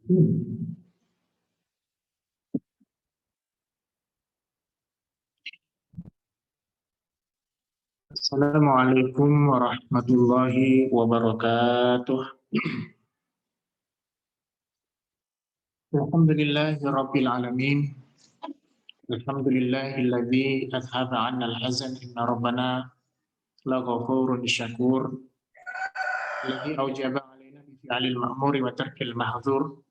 Assalamualaikum warahmatullahi wabarakatuh. Alhamdulillahirabbil alamin. Alhamdulillahilladzi adhaba 'anna al-hazan inna rabbana laghafurun syakur. Alladzi aujaba 'alaina bi fi'lil ma'muri wa tarkil mahdzur.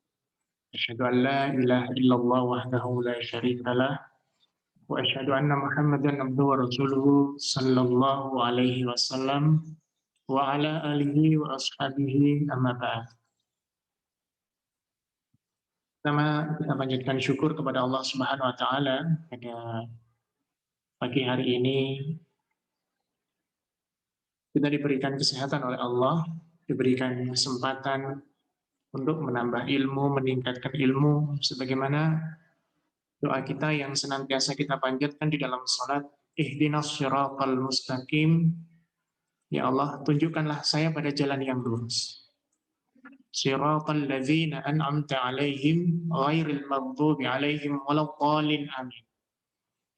Asyhadu an la ilaha illallah wahdahu la syarika lah wa asyhadu anna Muhammadan abduhu wa rasuluhu sallallahu alaihi wasallam wa ala alihi wa ashabihi amma ba'd. Pertama, kita panjatkan syukur kepada Allah Subhanahu wa taala pada pagi hari ini kita diberikan kesehatan oleh Allah, diberikan kesempatan untuk menambah ilmu, meningkatkan ilmu sebagaimana doa kita yang senantiasa kita panjatkan di dalam salat, ihdinas syiratal mustaqim. Ya Allah, tunjukkanlah saya pada jalan yang lurus. Syiratal ladzina an'amta 'alaihim ghairil maghdubi 'alaihim waladdallin amin.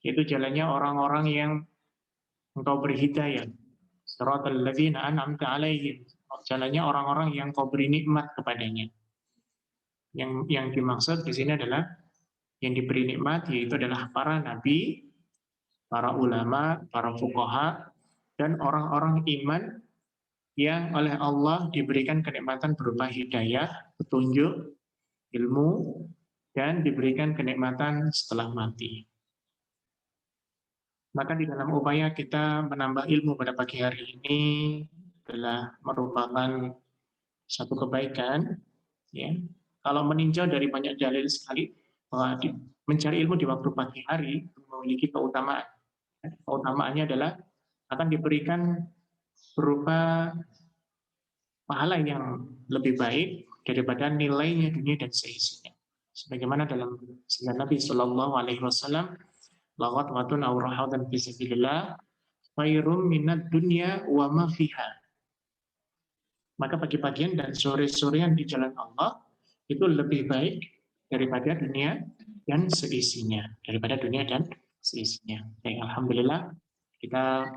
Itu jalannya orang-orang yang engkau beri hidayah. Syiratal ladzina an'amta 'alaihim. Jalannya orang-orang yang kau beri nikmat kepadanya. Yang dimaksud di sini adalah yang diberi nikmat yaitu adalah para nabi, para ulama, para fuqaha, dan orang-orang iman yang oleh Allah diberikan kenikmatan berupa hidayah, petunjuk, ilmu, dan diberikan kenikmatan setelah mati. Maka di dalam upaya kita menambah ilmu pada pagi hari ini adalah merupakan satu kebaikan. Ya. Kalau meninjau dari banyak dalil sekali, bahwa mencari ilmu di waktu pagi hari memiliki keutamaan. Keutamaannya adalah akan diberikan berupa pahala yang lebih baik daripada nilainya dunia dan seisinya. Sebagaimana dalam sabda Nabi Shallallahu Alaihi Wasallam, lawat watun aurahatan fisabilillah, khairum minad dunya wa ma fiha. Maka pagi-pagian dan sore-sorean di jalan Allah itu lebih baik daripada dunia dan seisinya. Daripada dunia dan seisinya. Baik, alhamdulillah kita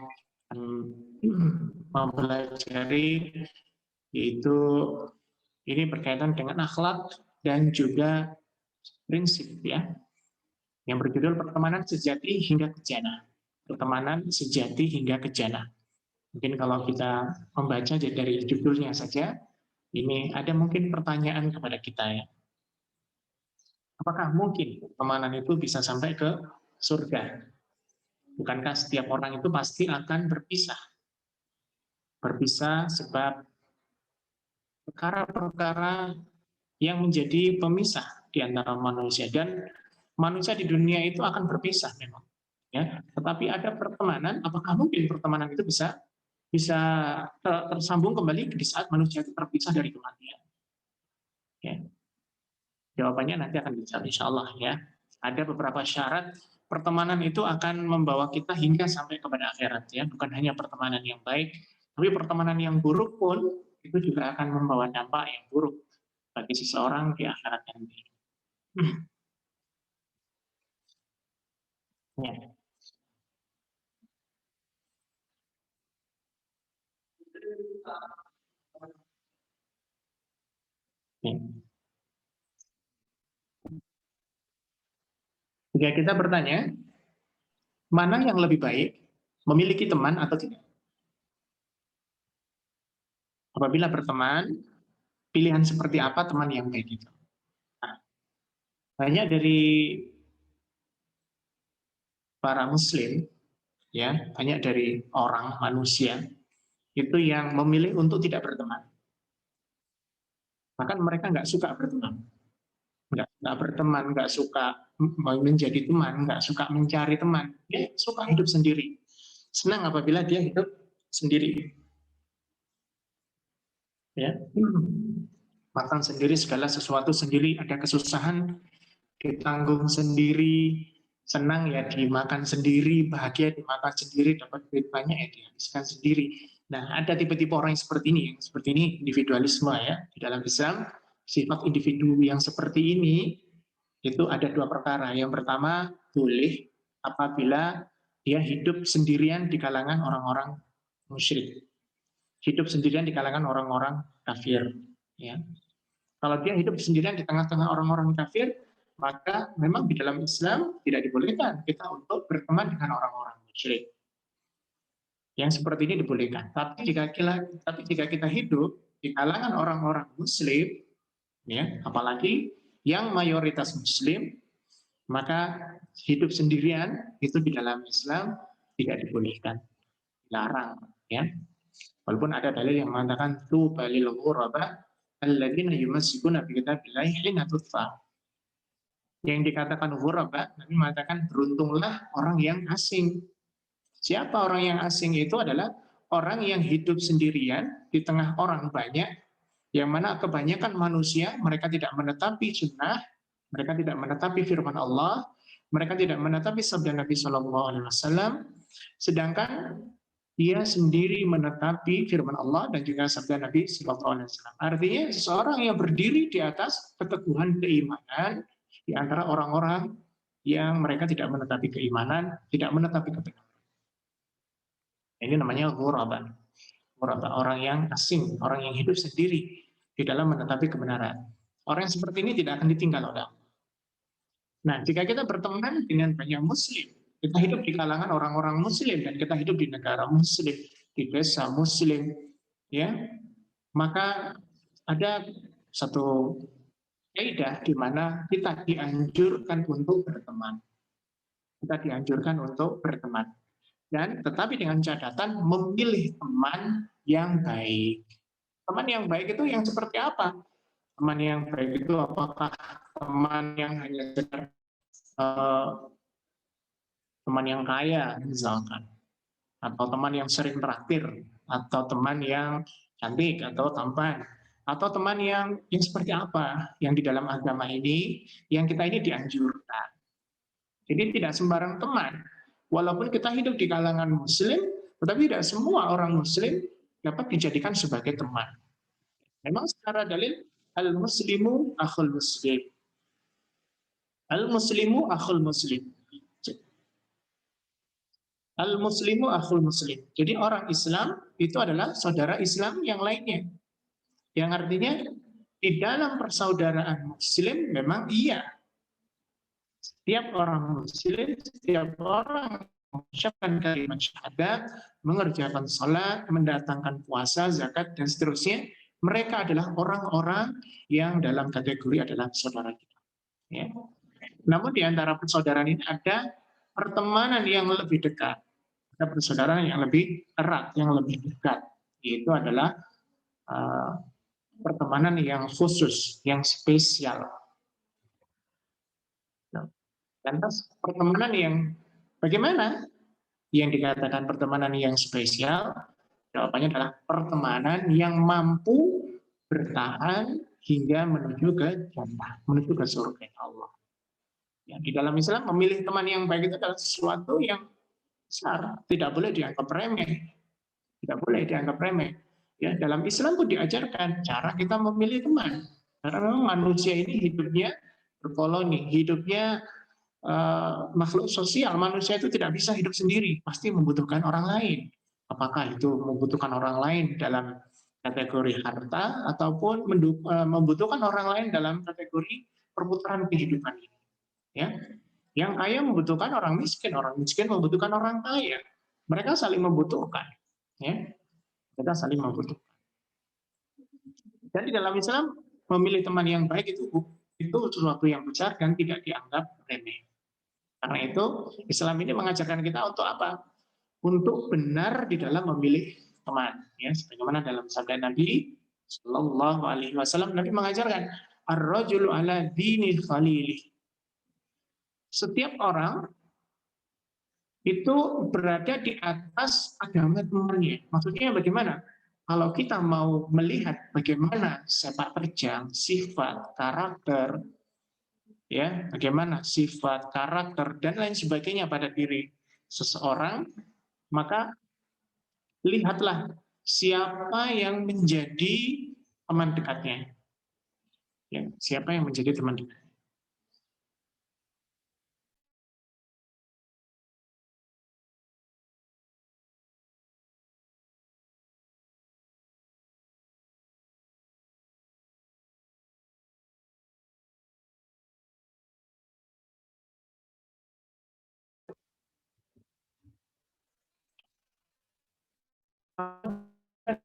mempelajari yaitu ini berkaitan dengan akhlak dan juga prinsip ya. Yang berjudul pertemanan sejati hingga kejana. Pertemanan sejati hingga kejana. Mungkin kalau kita membaca dari judulnya saja, ini ada mungkin pertanyaan kepada kita ya. Apakah mungkin pertemanan itu bisa sampai ke surga? Bukankah setiap orang itu pasti akan berpisah? Berpisah sebab perkara-perkara yang menjadi pemisah di antara manusia. Dan manusia di dunia itu akan berpisah memang. Ya, tetapi ada pertemanan, apakah mungkin pertemanan itu bisa tersambung kembali di saat manusia itu terpisah dari kematian? Ya. Jawabannya nanti akan dijawab insya Allah ya. Ada beberapa syarat pertemanan itu akan membawa kita hingga sampai kepada akhirat ya. Bukan hanya pertemanan yang baik, tapi pertemanan yang buruk pun itu juga akan membawa dampak yang buruk bagi seseorang di akhirat nanti. Ya. Ya. Jika kita bertanya, mana yang lebih baik, memiliki teman atau tidak? Apabila berteman, pilihan seperti apa teman yang baik itu? Nah, banyak dari para muslim, ya, banyak dari orang manusia itu yang memilih untuk tidak berteman. Bahkan mereka nggak suka berteman, nggak berteman, nggak suka menjadi teman, nggak suka mencari teman. Dia suka hidup sendiri. Senang apabila dia hidup sendiri. Ya, makan sendiri, segala sesuatu sendiri, ada kesusahan ditanggung sendiri, senang ya dimakan sendiri, bahagia dimakan sendiri, dapat duit banyak ya dihabiskan sendiri. Nah, ada tipe-tipe orang yang seperti ini individualisme ya di dalam Islam. sifat individu yang seperti ini itu ada dua perkara. Yang pertama, boleh apabila dia hidup sendirian di kalangan orang-orang musyrik. Hidup sendirian di kalangan orang-orang kafir. Ya. Kalau dia hidup sendirian di tengah-tengah orang-orang kafir, maka memang di dalam Islam tidak dibolehkan kita untuk berteman dengan orang-orang musyrik. Yang seperti ini dibolehkan. Tapi jika kita hidup di kalangan orang-orang Muslim, ya, apalagi yang mayoritas Muslim, maka hidup sendirian itu di dalam Islam tidak dibolehkan, dilarang. Ya. Walaupun ada dalil yang mengatakan tu balil ghuraba alladzina yumassikuna bi kitabillahi hina tutfa. Yang dikatakan ghuraba, Nabi mengatakan beruntunglah orang yang asing. Siapa orang yang asing? Itu adalah orang yang hidup sendirian di tengah orang banyak, yang mana kebanyakan manusia mereka tidak menetapi sunnah, mereka tidak menetapi firman Allah, mereka tidak menetapi sabda Nabi Shallallahu Alaihi Wasallam, sedangkan dia sendiri menetapi firman Allah dan juga sabda Nabi Shallallahu Alaihi Wasallam. Artinya seseorang yang berdiri di atas keteguhan keimanan di antara orang-orang yang mereka tidak menetapi keimanan, tidak menetapi kebenaran. Ini namanya ghuraba. Ghuraba, orang yang asing, orang yang hidup sendiri di dalam menetapi kebenaran. Orang yang seperti ini tidak akan ditinggal oleh Allah. Nah, jika kita berteman dengan banyak muslim, kita hidup di kalangan orang-orang muslim dan kita hidup di negara muslim, di desa muslim, ya, maka ada satu kaidah di mana kita dianjurkan untuk berteman. Kita dianjurkan untuk berteman. Dan tetapi dengan catatan memilih teman yang baik. Teman yang baik itu yang seperti apa? Teman yang baik itu apakah teman yang hanya sekedar teman yang kaya misalkan, atau teman yang sering traktir, atau teman yang cantik atau tampan, atau teman yang seperti apa yang di dalam agama ini yang kita ini dianjurkan. Jadi tidak sembarang teman. Walaupun kita hidup di kalangan muslim, tetapi tidak semua orang muslim dapat dijadikan sebagai teman. Memang secara dalil al-muslimu akhul muslim. Al-muslimu akhul muslim. Al-muslimu akhul muslim. Jadi orang Islam itu adalah saudara Islam yang lainnya. Yang artinya di dalam persaudaraan muslim memang iya. Setiap orang muslim, setiap orang mengucapkan kalimat syahadat, mengerjakan salat, mendatangkan puasa, zakat, dan seterusnya, mereka adalah orang-orang yang dalam kategori adalah saudara kita. Ya. Namun di antara persaudaraan ini ada pertemanan yang lebih dekat, ada persaudaraan yang lebih erat, yang lebih dekat. Yaitu adalah pertemanan yang khusus, yang spesial. Lantas pertemanan yang bagaimana? Yang dikatakan pertemanan yang spesial, jawabannya adalah pertemanan yang mampu bertahan hingga menuju ke jannah, menuju ke surga Allah. Ya, di dalam Islam memilih teman yang baik itu adalah sesuatu yang besar, tidak boleh dianggap remeh, tidak boleh dianggap remeh. Ya, dalam Islam pun diajarkan cara kita memilih teman, karena memang manusia ini hidupnya berkoloni, hidupnya makhluk sosial. Manusia itu tidak bisa hidup sendiri, pasti membutuhkan orang lain. Apakah itu membutuhkan orang lain dalam kategori harta ataupun membutuhkan orang lain dalam kategori perputaran kehidupan ini. Ya, yang kaya membutuhkan orang miskin membutuhkan orang kaya. Mereka saling membutuhkan. Ya, mereka saling membutuhkan. Dan di dalam Islam memilih teman yang baik itu sesuatu yang besar dan tidak dianggap remeh. Karena itu Islam ini mengajarkan kita untuk apa? Untuk benar di dalam memilih teman. Ya, sebagaimana dalam sabda Nabi Shallallahu Alaihi Wasallam, Nabi mengajarkan ar-rajulu ala dini khalilih. Setiap orang itu berada di atas agama temannya. Maksudnya bagaimana? Kalau kita mau melihat bagaimana sepak terjang, sifat, karakter, ya, bagaimana sifat, karakter, dan lain sebagainya pada diri seseorang, maka lihatlah siapa yang menjadi teman dekatnya. Ya, siapa yang menjadi teman kita?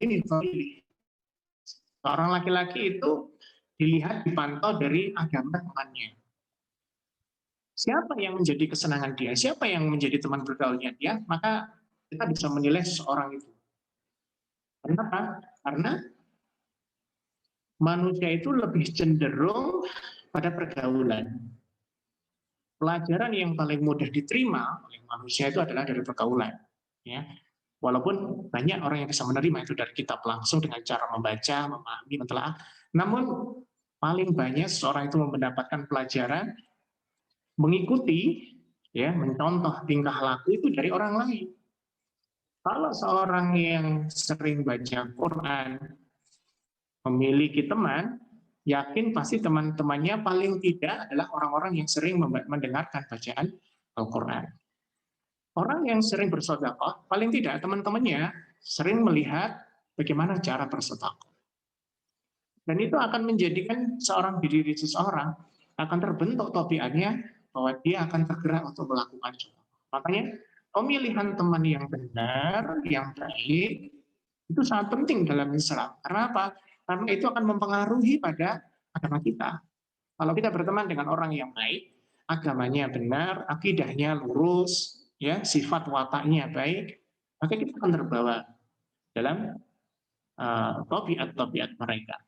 Ini orang laki-laki itu dilihat dipantau dari agama temannya. Siapa yang menjadi kesenangan dia, siapa yang menjadi teman bergaulnya dia, maka kita bisa menilai seseorang itu. Kenapa? Karena manusia itu lebih cenderung pada pergaulan. Pelajaran yang paling mudah diterima oleh manusia itu adalah dari pergaulan. Ya. Walaupun banyak orang yang bisa menerima itu dari kitab langsung dengan cara membaca, memahami, mentelaah. Namun paling banyak seorang itu mendapatkan pelajaran mengikuti, ya, mencontoh tingkah laku itu dari orang lain. Kalau seorang yang sering baca Quran, memiliki teman, yakin pasti teman-temannya paling tidak adalah orang-orang yang sering mendengarkan bacaan Al-Quran. Orang yang sering bersedekah, paling tidak teman-temannya sering melihat bagaimana cara bersedekah. Dan itu akan menjadikan seorang diri seseorang akan terbentuk tabiatnya bahwa dia akan tergerak untuk melakukan sedekah. Makanya pemilihan teman yang benar, yang baik, itu sangat penting dalam Islam. Karena apa? Karena itu akan mempengaruhi pada agama kita. Kalau kita berteman dengan orang yang baik, agamanya benar, akidahnya lurus, ya, sifat wataknya baik, maka kita akan terbawa dalam tabiat-tabiat mereka.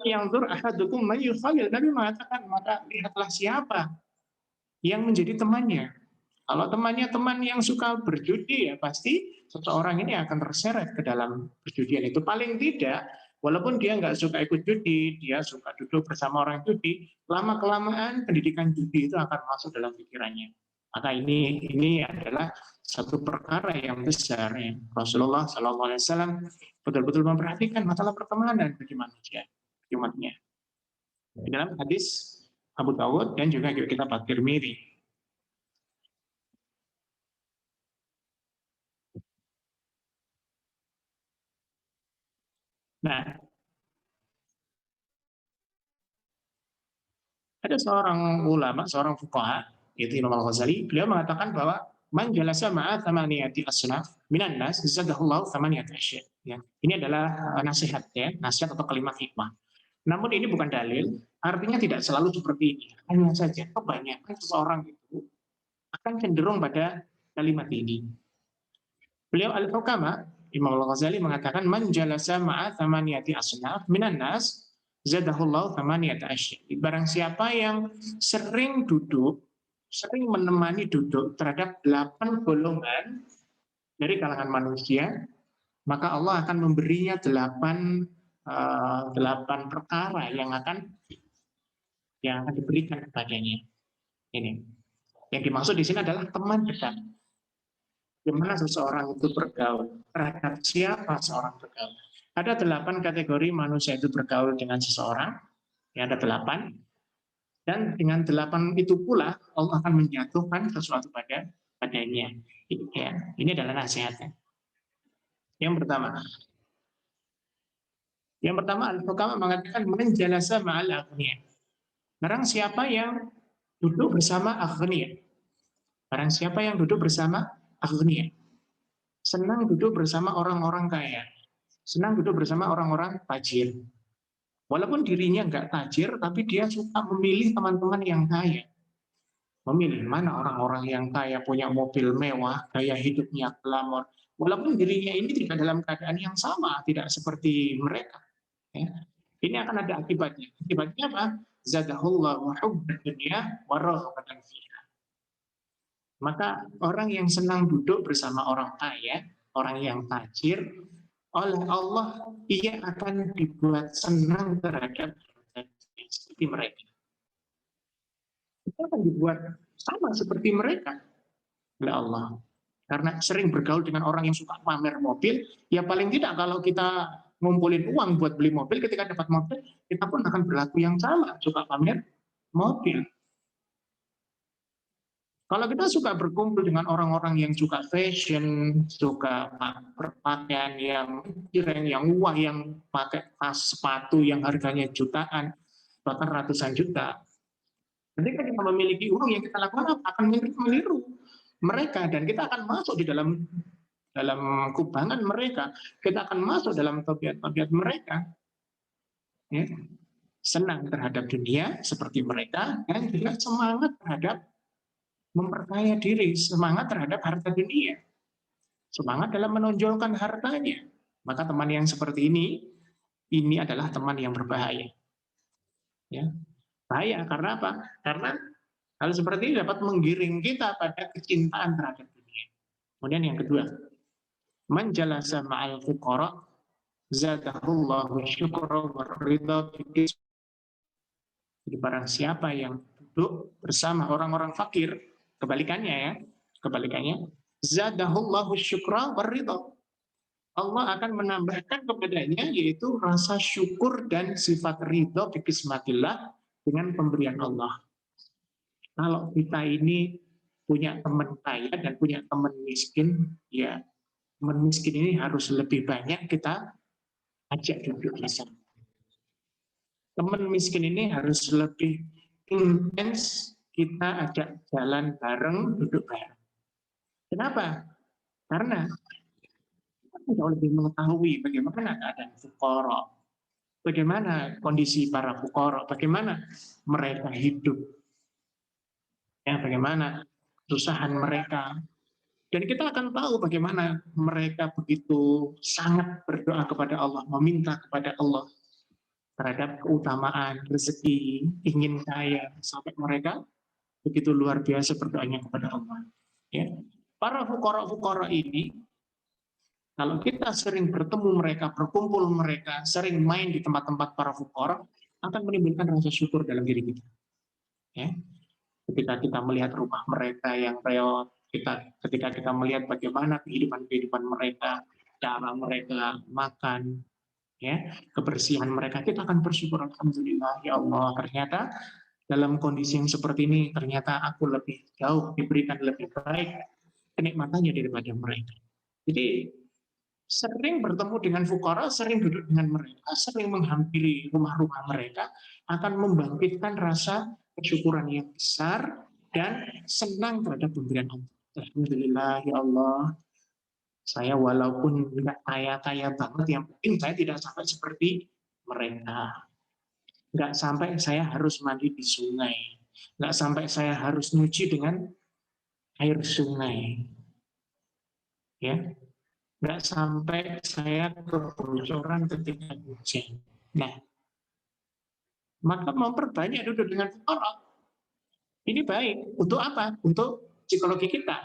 Yang ahadukum man yukhalil, Nabi mengatakan, maka lihatlah siapa yang menjadi temannya. Kalau temannya teman yang suka berjudi, ya pasti seseorang ini akan terseret ke dalam perjudian itu. Paling tidak, walaupun dia nggak suka ikut judi, dia suka duduk bersama orang judi, lama-kelamaan pendidikan judi itu akan masuk dalam pikirannya. Maka ini adalah satu perkara yang besar. Ya. Rasulullah SAW betul-betul memperhatikan masalah pertemanan bagi manusia, umatnya. Di dalam hadis Abu Dawud dan juga kitab At-Tirmidzi. Nah, ada seorang ulama, seorang fuqaha, yaitu Imam Al-Ghazali, beliau mengatakan bahwa man jalasa ma'a thamaniyati asnaf minan nas zadahullahu thamaniyati asya. Ya. Ini adalah nasihat, ya, nasihat atau kalimat hikmah. Namun ini bukan dalil, artinya tidak selalu seperti ini. Hanya saja kebanyakan seseorang itu akan cenderung pada kalimat ini. Beliau Al-Hukama, Imam Al-Ghazali mengatakan man jalasa ma'a thamaniyati asnaf minan nas zadahullahu thamaniyata asya. Barang siapa yang sering duduk, sering menemani duduk terhadap 8 golongan dari kalangan manusia, maka Allah akan memberinya 8 perkara yang akan diberikan kepadanya. Ini. Yang dimaksud di sini adalah teman dekat. Bagaimana seseorang itu bergaul, terhadap siapa seorang bergaul. Ada 8 kategori manusia itu bergaul dengan seseorang, ya ada 8, dan dengan 8 itu pula Allah akan menjatuhkan sesuatu padanya. Ya, ini adalah nasihatnya. Yang pertama Al-Hukama mengatakan menjalasa ma'al aghniya. Barang siapa yang duduk bersama aghniya. Barang siapa yang duduk bersama aghniya. Senang duduk bersama orang-orang kaya. Senang duduk bersama orang-orang tajir. Walaupun dirinya nggak tajir, tapi dia suka memilih teman-teman yang kaya. Memilih mana orang-orang yang kaya, punya mobil mewah, gaya hidupnya glamor. Walaupun dirinya ini tidak dalam keadaan yang sama, tidak seperti mereka. Ya. Ini akan ada akibatnya. Akibatnya apa? Zadahullahu hubbad dunya wa raghbatan fiha. Maka orang yang senang duduk bersama orang kaya, orang yang tajir, oleh Allah ia akan dibuat senang terhadap seperti mereka. Itu akan dibuat sama seperti mereka oleh Allah. Karena sering bergaul dengan orang yang suka pamer mobil, ya paling tidak kalau kita ngumpulin uang buat beli mobil, ketika dapat mobil, kita pun akan berlaku yang sama, suka pamer mobil. Kalau kita suka berkumpul dengan orang-orang yang suka fashion, suka berpakaian yang keren, yang wah, yang pakai tas sepatu yang harganya jutaan, bahkan ratusan juta. Ketika kita memiliki uang, yang kita lakukan akan meniru mereka, dan kita akan masuk di dalam kubangan mereka, kita akan masuk dalam tabiat-tabiat mereka. Ya. Senang terhadap dunia seperti mereka, dan juga semangat terhadap memperkaya diri, semangat terhadap harta dunia, semangat dalam menonjolkan hartanya. Maka teman yang seperti ini adalah teman yang berbahaya. Ya. Bahaya karena apa? Karena hal seperti ini dapat menggiring kita pada kecintaan terhadap dunia. Kemudian yang kedua, man jalasa ma'al fuqara zadahullahu syukra wa ridha. Jadi barang siapa yang duduk bersama orang-orang fakir, kebalikannya, zadahullahu syukra wa ridha. Allah akan menambahkan kepadanya yaitu rasa syukur dan sifat ridha bi kismatillah, dengan pemberian Allah. Kalau kita ini punya teman kaya dan punya teman miskin, ya teman miskin ini harus lebih banyak kita ajak duduk bersama. Teman miskin ini harus lebih intens kita ajak jalan bareng, duduk bareng. Kenapa? Karena kita jauh lebih mengetahui bagaimana keadaan fuqara, bagaimana kondisi para fuqara, bagaimana mereka hidup, ya, bagaimana kesusahan mereka. Dan kita akan tahu bagaimana mereka begitu sangat berdoa kepada Allah, meminta kepada Allah terhadap keutamaan, rezeki, ingin kaya, sampai mereka begitu luar biasa berdoanya kepada Allah. Ya. Para fuqara-fuqara ini, kalau kita sering bertemu mereka, berkumpul mereka, sering main di tempat-tempat para fuqara, akan menimbulkan rasa syukur dalam diri kita. Ya. Ketika kita melihat rumah mereka yang reot, ketika kita melihat bagaimana kehidupan mereka, cara mereka makan, ya, kebersihan mereka, kita akan bersyukur, alhamdulillah, ya Allah, ternyata dalam kondisi yang seperti ini, ternyata aku lebih jauh diberikan lebih baik kenikmatannya daripada mereka. Jadi sering bertemu dengan fuqara, sering duduk dengan mereka, sering menghampiri rumah-rumah mereka, akan membangkitkan rasa kesyukuran yang besar dan senang terhadap pemberian Allah. Alhamdulillah, ya Allah, saya walaupun nggak kaya-kaya banget, yang penting saya tidak sampai seperti mereka. Nggak sampai saya harus mandi di sungai. Nggak sampai saya harus nyuci dengan air sungai. Ya, nggak sampai saya kebocoran ketika hujan. Nah, maka memperbanyak duduk dengan fuqara. Ini baik. Untuk apa? Untuk psikologi kita.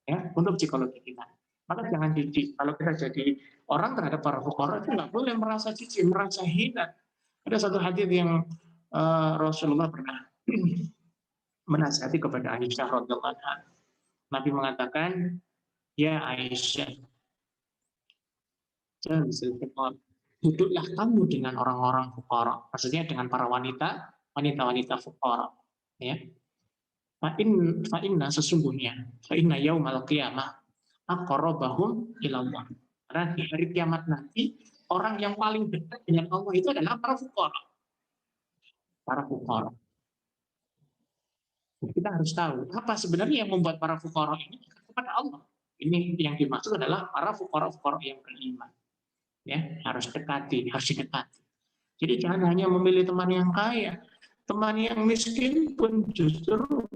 Ya, untuk psikologi kita. Maka jangan jijik. Kalau kita jadi orang terhadap para fuqara, itu nggak boleh merasa jijik, merasa hina. Ada satu hadis yang Rasulullah pernah menasihati kepada Aisyah radhiyallahu anha. Nabi mengatakan, ya Aisyah, duduklah kamu dengan orang-orang fuqara. Maksudnya dengan para wanita fuqara. Ya. Fa'inna sesungguhnya, fa'inna yaumal qiyamah aqrabahum ilallah. Karena di hari kiamat nanti, orang yang paling dekat dengan Allah itu adalah para fuqara. Para fuqara. Kita harus tahu apa sebenarnya yang membuat para fuqara ini kepada Allah. Ini yang dimaksud adalah para fuqara yang beriman. Ya, harus dekati. Jadi jangan hanya memilih teman yang kaya, teman yang miskin pun justru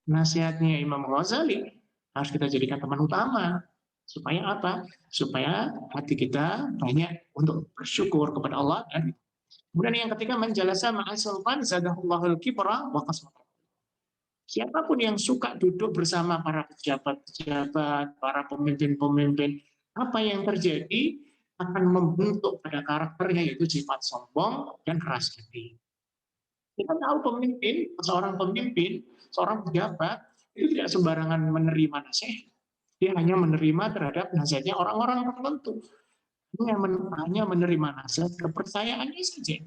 nasihatnya Imam Ghazali harus kita jadikan teman utama. Supaya apa? Supaya hati kita banyak untuk bersyukur kepada Allah. Dan kemudian yang ketiga, menjalasa ma'al sultan zadahullahul kibra wa qasmata. Siapapun yang suka duduk bersama para pejabat-pejabat, para pemimpin-pemimpin, apa yang terjadi akan membentuk pada karakternya, yaitu sifat sombong dan keras hati. Kita tahu seorang pemimpin, seorang pejabat, itu tidak sembarangan menerima nasihat. Dia hanya menerima terhadap nasihatnya orang-orang tertentu. hanya menerima nasihat kepercayaannya saja.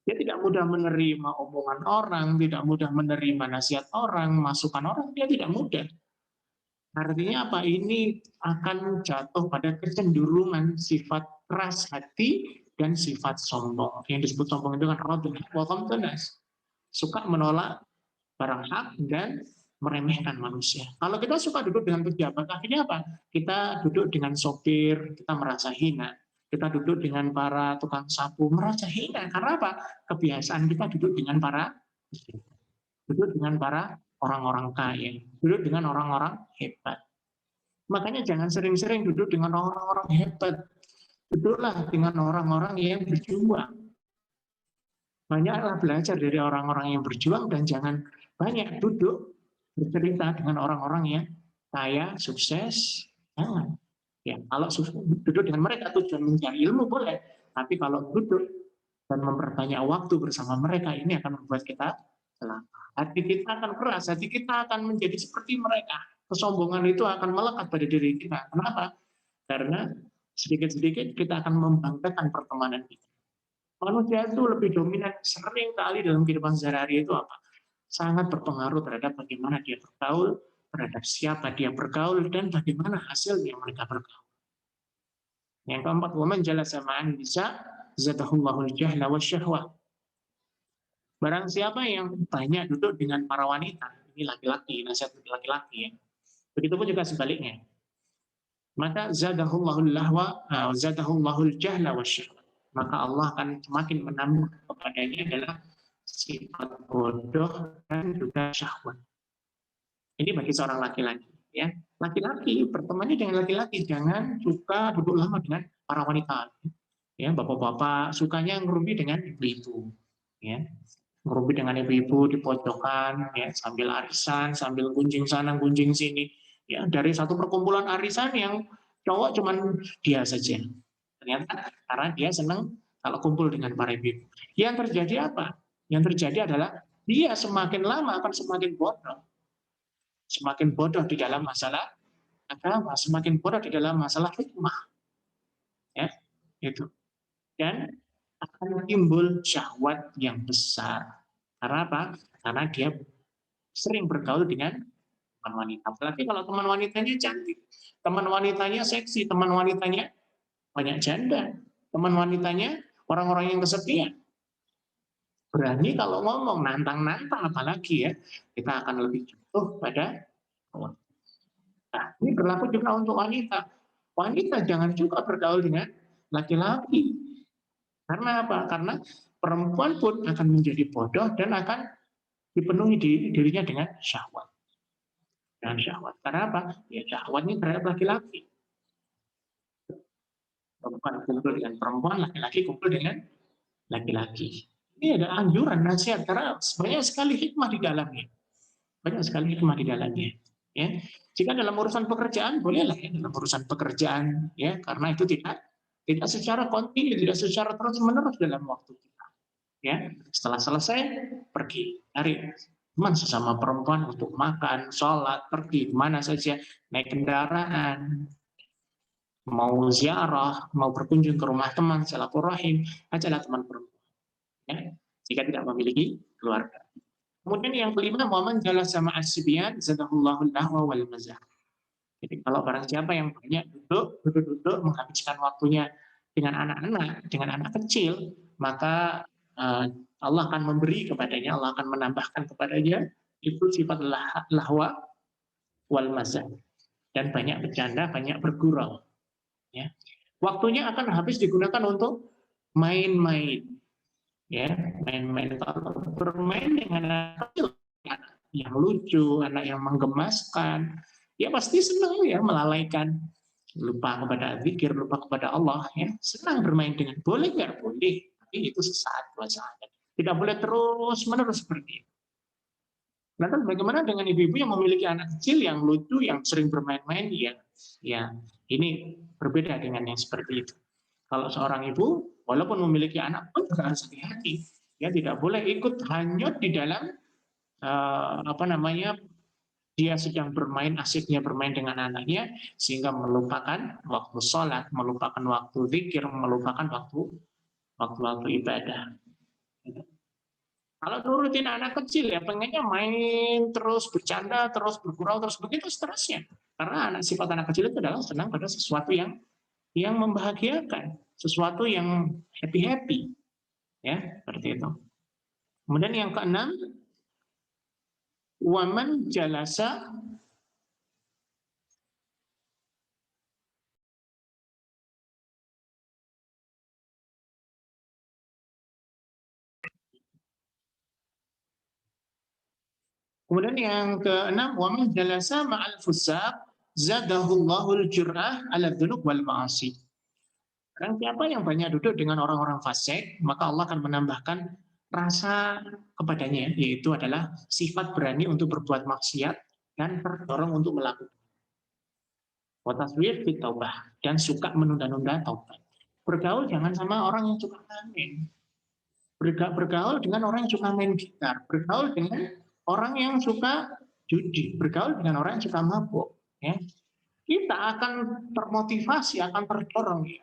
Dia tidak mudah menerima omongan orang, tidak mudah menerima nasihat orang, masukan orang, dia tidak mudah. Artinya apa? Ini akan jatuh pada kecenderungan sifat keras hati dan sifat sombong. Yang disebut sombong itu kan tenas, suka menolak barang hak dan meremehkan manusia. Kalau kita suka duduk dengan pejabat, akhirnya apa? Kita duduk dengan sopir, kita merasa hina. Kita duduk dengan para tukang sapu, merasa hina. Karena apa? Kebiasaan kita duduk dengan para orang-orang kaya, duduk dengan orang-orang hebat. Makanya jangan sering-sering duduk dengan orang-orang hebat. Duduklah dengan orang-orang yang berjuang. Banyaklah belajar dari orang-orang yang berjuang dan jangan banyak duduk bercerita dengan orang-orang yang kaya, sukses. Jangan. Ya, kalau duduk dengan mereka tujuan mencari ilmu boleh, tapi kalau duduk dan memperbanyak waktu bersama mereka ini akan membuat kita celaka. Hati kita akan keras, hati kita akan menjadi seperti mereka. Kesombongan itu akan melekat pada diri kita. Kenapa? Karena sedikit-sedikit kita akan membanggakan pertemanan kita. Manusia itu lebih dominan sering kali dalam kehidupan sehari-hari itu apa? Sangat berpengaruh terhadap bagaimana dia bergaul, terhadap siapa dia bergaul, dan bagaimana hasil yang mereka bergaul. Yang keempat, waman jalasa ma'an bisa zadahullahul jahla wasyahwah. Barang siapa yang banyak duduk dengan para wanita, ini laki-laki, nasihat laki-laki ya. Begitupun juga sebaliknya. Maka zadahullahul lahwa, zadahullahul jahla wasyahwah. Maka Allah akan semakin menambah kepadanya adalah sifat bodoh dan juga syahwat. Ini bagi seorang laki-laki. Ya, laki-laki bertemannya dengan laki-laki, jangan suka duduk lama dengan para wanita. Ya, bapak-bapak sukanya ngerumpi dengan ibu-ibu. Ya, ngerumpi dengan ibu-ibu di pojokan, ya, sambil arisan, sambil gunjing sana, gunjing sini. Ya, dari satu perkumpulan arisan yang cowok cuman dia saja. Ternyata karena dia senang kalau kumpul dengan para ibu. Yang terjadi apa? Yang terjadi adalah dia semakin lama akan semakin bodoh. Semakin bodoh di dalam masalah agama, semakin bodoh di dalam masalah hikmah. Ya, itu. Dan akan timbul syahwat yang besar. Karena apa? Karena dia sering bergaul dengan teman wanita. Apalagi kalau teman wanitanya cantik, teman wanitanya seksi, teman wanitanya banyak janda, teman wanitanya orang-orang yang kesepian. Berani kalau ngomong, nantang-nantang apalagi ya, kita akan lebih jatuh pada wanita. Nah, ini berlaku juga untuk wanita. Wanita jangan juga bergaul dengan laki-laki. Karena apa? Karena perempuan pun akan menjadi bodoh dan akan dipenuhi dirinya dengan syahwat. Dengan syahwat. Karena apa? Ya syahwatnya terhadap laki-laki. Perempuan kumpul dengan perempuan, laki-laki kumpul dengan laki-laki. Ini ada anjuran, nasihat, karena banyak sekali hikmah di dalamnya. Banyak sekali hikmah di dalamnya. Ya. Jika dalam urusan pekerjaan, bolehlah ya, dalam urusan pekerjaan, ya, karena itu tidak secara kontinu, tidak secara terus-menerus dalam waktu kita. Ya, setelah selesai, pergi, cari teman sesama perempuan untuk makan, sholat, pergi kemana saja, naik kendaraan, mau ziarah, mau berkunjung ke rumah teman, silaturahim, ajalah teman perempuan. Ya, jika tidak memiliki keluarga. Kemudian yang kelima, momen jalan sama asyibian, zadahullahu lahwa wal mazah. Jadi kalau barang siapa yang banyak duduk menghabiskan waktunya dengan anak-anak, dengan anak kecil, maka Allah akan memberi kepadanya, Allah akan menambahkan kepadanya itu sifat lahwa wal mazah. Dan banyak bercanda, banyak bergurau. Ya. Waktunya akan habis digunakan untuk main-main. Ya, main-main. Kalau bermain dengan anak kecil, anak yang lucu, anak yang menggemaskan, ya pasti senang ya, melalaikan, lupa kepada zikir, lupa kepada Allah, ya senang bermain dengan. Boleh nggak? Boleh, tapi itu sesaat, 2 saat. Tidak boleh terus-menerus seperti itu. Nah, bagaimana dengan ibu-ibu yang memiliki anak kecil yang lucu, yang sering bermain-main? Ya, ini berbeda dengan yang seperti itu. Kalau seorang ibu, walaupun memiliki anak pun juga harus hati-hati. Ya, tidak boleh ikut hanyut di dalam dia sedang bermain, asiknya bermain dengan anaknya, sehingga melupakan waktu sholat, melupakan waktu zikir, melupakan waktu ibadah. Kalau nurutin anak kecil ya pengennya main terus, bercanda terus, bergurau terus, begitu seterusnya. Karena sifat anak kecil itu adalah senang pada sesuatu yang membahagiakan, sesuatu yang happy-happy. Ya, seperti itu. Kemudian yang keenam, waman jalasa Kemudian yang keenam, waman jalasa ma'al fusaq zadahullahul jur'ah ala dzunub wal ma'asi. Dan siapa yang banyak duduk dengan orang-orang fasik, maka Allah akan menambahkan rasa kepadanya, yaitu adalah sifat berani untuk berbuat maksiat dan terdorong untuk melakukan. Wataswir fit taubah, dan suka menunda-nunda taubat. Bergaul jangan sama orang yang suka ngamen. Bergaul dengan orang yang suka main gitar. Bergaul dengan orang yang suka judi. Bergaul dengan orang yang suka mabuk. Ya. Kita akan termotivasi, akan terdorong ya,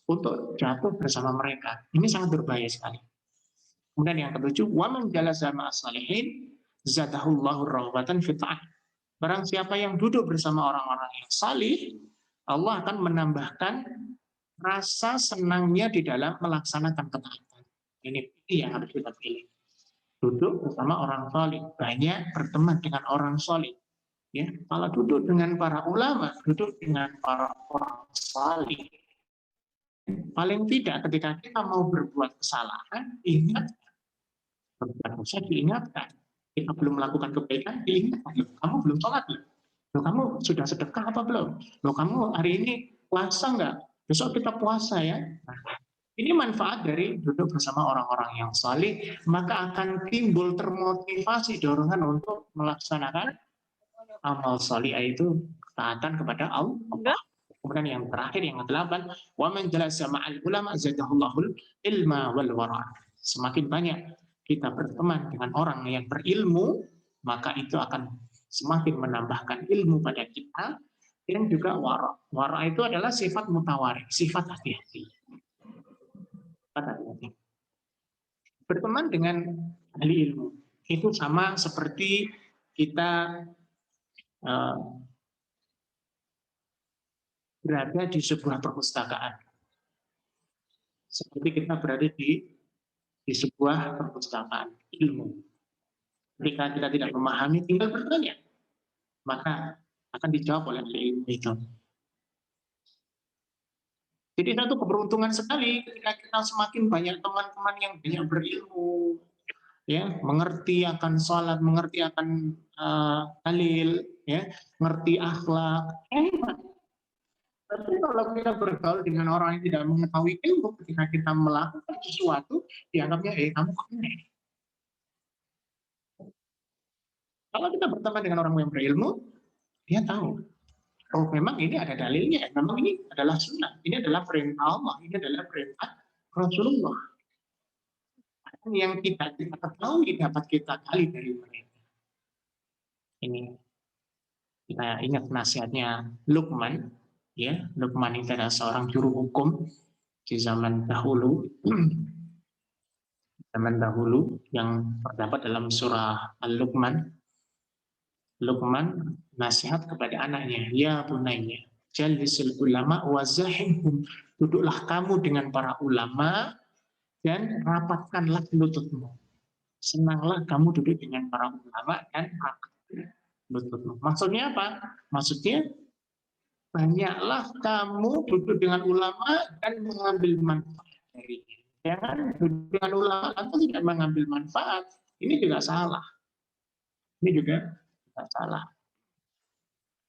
untuk jatuh bersama mereka. Ini sangat berbahaya sekali. Kemudian yang ketujuh, waman jalasa ma'as salihin zadahullahu rahmatan fit'ah. Barang siapa yang duduk bersama orang-orang yang salih, Allah akan menambahkan rasa senangnya di dalam melaksanakan ketaatan. Ini yang harus kita pilih. Duduk bersama orang salih, banyak berteman dengan orang salih. Ya, kalau duduk dengan para ulama, duduk dengan para orang salih, paling tidak ketika kita mau berbuat kesalahan, ingat, berbuat dosa diingatkan. Kita belum melakukan kebaikan, diingatkan. Kamu belum sholat, loh kamu sudah sedekah apa belum? Loh kamu hari ini puasa nggak? Besok kita puasa ya. Nah, ini manfaat dari duduk bersama orang-orang yang salih, maka akan timbul termotivasi dorongan untuk melaksanakan amal salih, yaitu ketaatan kepada Allah. Kemudian yang terakhir, yang ke-8, wa man jalasa ma'al ulama zadahullahul ilma wal wara. Semakin banyak kita berteman dengan orang yang berilmu, maka itu akan semakin menambahkan ilmu pada kita, dan juga wara. Wara itu adalah sifat mutawarik, sifat hati-hati. Berteman dengan ahli ilmu itu sama seperti kita berada di sebuah perpustakaan. Seperti kita berada di sebuah perpustakaan ilmu. Ketika kita tidak memahami, tinggal bertanya. Maka akan dijawab oleh ilmu itu. Jadi satu keberuntungan sekali ketika kita semakin banyak teman-teman yang banyak berilmu, ya, mengerti akan sholat, mengerti akan halil, ya, mengerti akhlak. Tapi kalau kita bergaul dengan orang yang tidak mengetahui ilmu, ketika kita melakukan sesuatu, dianggapnya, kamu kok aneh. Kalau kita berteman dengan orang yang berilmu, dia tahu, oh memang ini ada dalilnya, memang ini adalah sunnah, ini adalah perintah Allah, ini adalah perintah Rasulullah. Yang kita ketahui dapat kita gali dari mereka. Ini kita ingat nasihatnya Luqman, ya, Luqman itu adalah seorang juru hukum di zaman dahulu, yang terdapat dalam surah Al-Luqman. Luqman nasihat kepada anaknya, ya bunayya, jalisul ulama wa zahimhum, duduklah kamu dengan para ulama dan rapatkanlah lututmu. Senanglah kamu duduk dengan para ulama dan rapatkan lututmu. Maksudnya apa? Maksudnya banyaklah kamu duduk dengan ulama dan mengambil manfaat darinya. Jangan duduk dengan ulama atau tidak mengambil manfaat. Ini juga salah. Ini juga salah.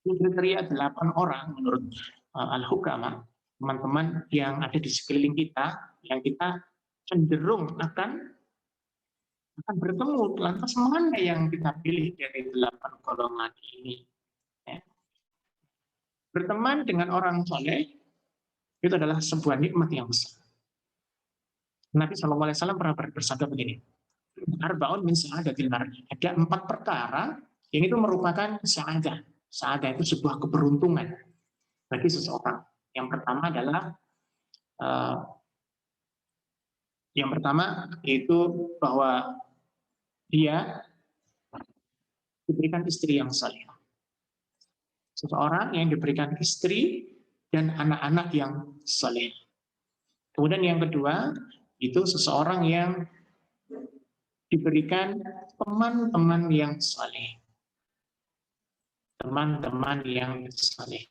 Ini kriteria 8 orang menurut Al-Hukama, teman-teman yang ada di sekeliling kita, yang kita cenderung akan bertemu. Lantas mana yang kita pilih dari 8 golongan ini? Ya. Berteman dengan orang soleh itu adalah sebuah nikmat yang besar. Nabi SAW pernah bersabda begini, Arba'un min sa'adatil mar'i. Ada 4 perkara Yang itu merupakan sa'adah. Sa'adah itu sebuah keberuntungan bagi seseorang. Yang pertama adalah uh, yang pertama yaitu bahwa dia diberikan istri yang saleh. Seseorang yang diberikan istri dan anak-anak yang saleh. Kemudian yang kedua, itu seseorang yang diberikan teman-teman yang saleh. Teman-teman yang saleh.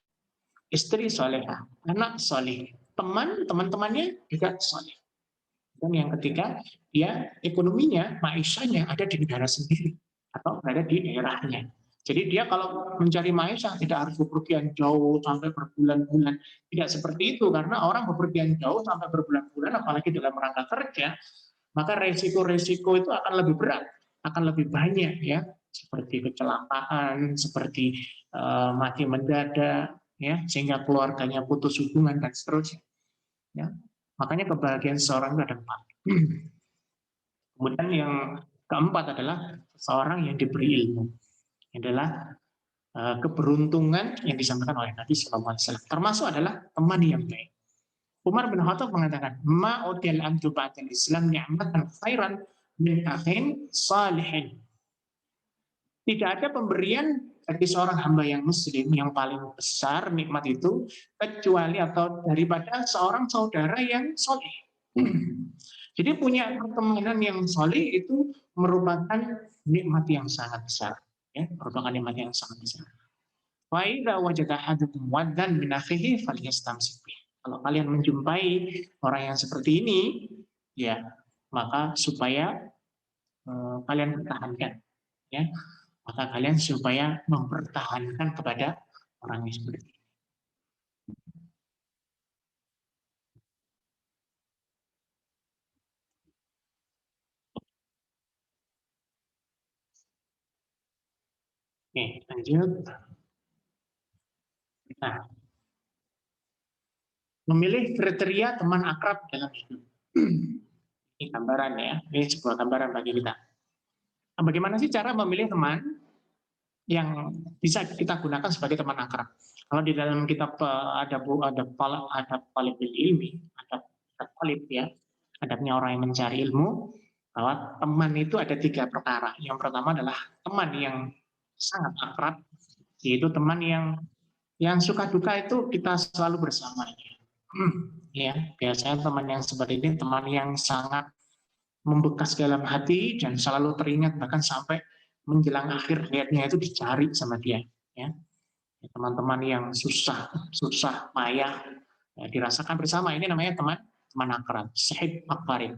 Istri salehah, anak saleh, teman-temannya juga saleh. Dan yang ketiga, dia ekonominya, maishanya ada di negara sendiri atau berada di daerahnya. Jadi dia kalau mencari maisha tidak harus bepergian jauh sampai berbulan-bulan. Tidak seperti itu, karena orang bepergian jauh sampai berbulan-bulan, apalagi dalam rangka kerja, maka resiko-resiko itu akan lebih berat, akan lebih banyak ya, seperti kecelakaan, seperti mati mendadak, ya, sehingga keluarganya putus hubungan dan seterusnya. Ya. Makanya kebahagiaan seorang itu ada 4. Kemudian yang keempat adalah seorang yang diberi ilmu. Ini adalah keberuntungan yang disampaikan oleh Nabi SAW. Termasuk adalah teman yang baik. Umar bin Khattab mengatakan, "Ma util abdu ba'dal Islam ni'matan khairan min akhin salihin." Tidak ada pemberian bagi seorang hamba yang muslim yang paling besar nikmat itu kecuali atau daripada seorang saudara yang soleh. Jadi punya pertemanan yang soleh itu merupakan nikmat yang sangat besar. Ya, merupakan nikmat yang sangat besar. Wa idza wajada ahadukum waddan min akhihi falyastamsik bih. Kalau kalian menjumpai orang yang seperti ini, ya maka supaya kalian pertahankan, ya maka kalian supaya mempertahankan kepada orang yang seperti ini. Oke, lanjut. Nah, memilih kriteria teman akrab dalam hidup. Ini gambaran ya, ini sebuah gambaran bagi kita. Nah, bagaimana sih cara memilih teman yang bisa kita gunakan sebagai teman akrab? Kalau di dalam kitab ada talibul ilmi, ada talib ya, adabnya orang yang mencari ilmu, bahwa teman itu ada 3 perkara. Yang pertama adalah teman yang sangat akrab, yaitu teman yang suka duka itu kita selalu bersamanya. Ya, biasanya teman yang seperti ini teman yang sangat membekas dalam hati dan selalu teringat bahkan sampai menjelang akhir hayatnya itu dicari sama dia. Ya, teman-teman yang susah payah ya, dirasakan bersama, ini namanya teman akrab, sahib akbarib.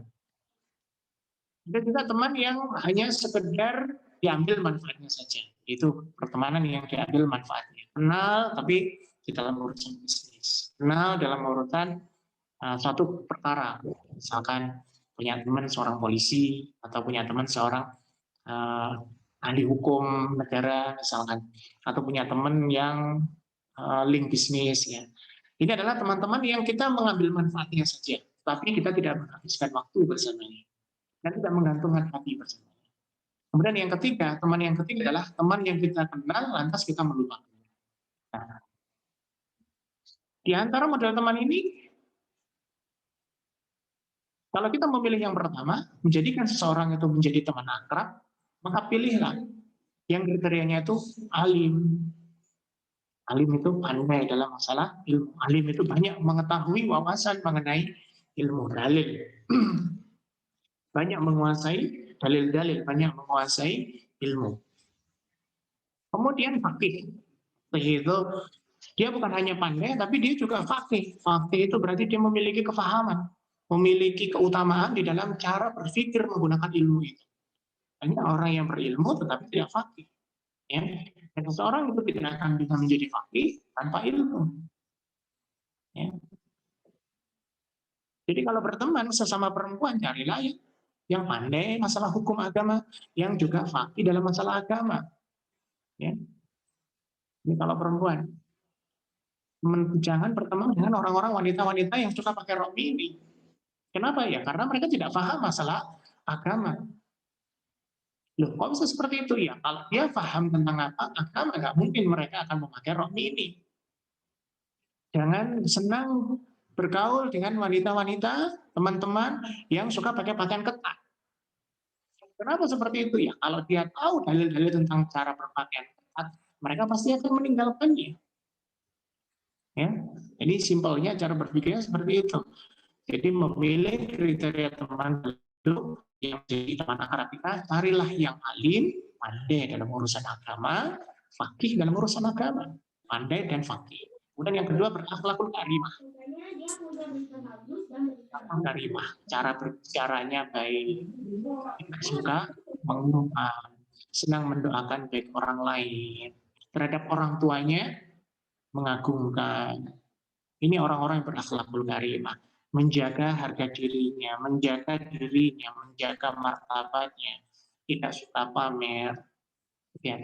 Ada juga teman yang hanya sekedar diambil manfaatnya saja. Itu pertemanan yang diambil manfaatnya. Kenal tapi di dalam urusan bisnis. Kenal dalam urusan suatu perkara. Misalkan punya teman seorang polisi atau punya teman seorang ahli hukum negara misalkan, atau punya teman yang link bisnis ya. Ini adalah teman-teman yang kita mengambil manfaatnya saja, tapi kita tidak menghabiskan waktu bersamanya dan tidak menggantungkan hati bersamanya. Kemudian yang ketiga, teman yang ketiga adalah teman yang kita kenal lantas kita melupakan. Nah, di antara model teman ini, kalau kita memilih yang pertama, menjadikan seseorang itu menjadi teman akrab, maka pilihlah yang kriterianya itu alim. Alim itu pandai dalam masalah ilmu. Alim itu banyak mengetahui wawasan mengenai ilmu dalil. Banyak menguasai dalil-dalil, banyak menguasai ilmu. Kemudian fakih. Itu dia bukan hanya pandai, tapi dia juga fakih. Fakih itu berarti dia memiliki kefahaman, memiliki keutamaan di dalam cara berpikir menggunakan ilmu itu. Hanya orang yang berilmu tetapi tidak fakih. Ya. Dan seseorang itu tidak akan bisa menjadi fakih tanpa ilmu. Ya. Jadi kalau berteman sesama perempuan, carilah yang pandai masalah hukum agama, yang juga fakih dalam masalah agama. Ya. Ini kalau perempuan. Jangan berteman dengan orang-orang wanita-wanita yang suka pakai rok mini. Kenapa ya? Karena mereka tidak paham masalah agama. Loh, kok bisa seperti itu ya? Kalau dia paham tentang agama, nggak mungkin mereka akan memakai rok mini. Jangan senang bergaul dengan wanita-wanita, teman-teman yang suka pakai pakaian ketat. Kenapa seperti itu ya? Kalau dia tahu dalil-dalil tentang cara berpakaian ketat, mereka pasti akan meninggalkannya. Ya, jadi simpelnya cara berpikirnya seperti itu. Jadi memilih kriteria teman itu yang jadi teman akrab kita, carilah yang alim, pandai dalam urusan agama, fakih dalam urusan agama, pandai dan fakih. Kemudian yang kedua berakhlakul karimah. Karimah, cara berbicaranya baik, tidak suka mengumumkan, senang mendoakan baik orang lain, terhadap orang tuanya mengagungkan. Ini orang-orang yang berakhlakul karimah, menjaga harga dirinya, menjaga martabatnya, tidak suka pamer. Ya.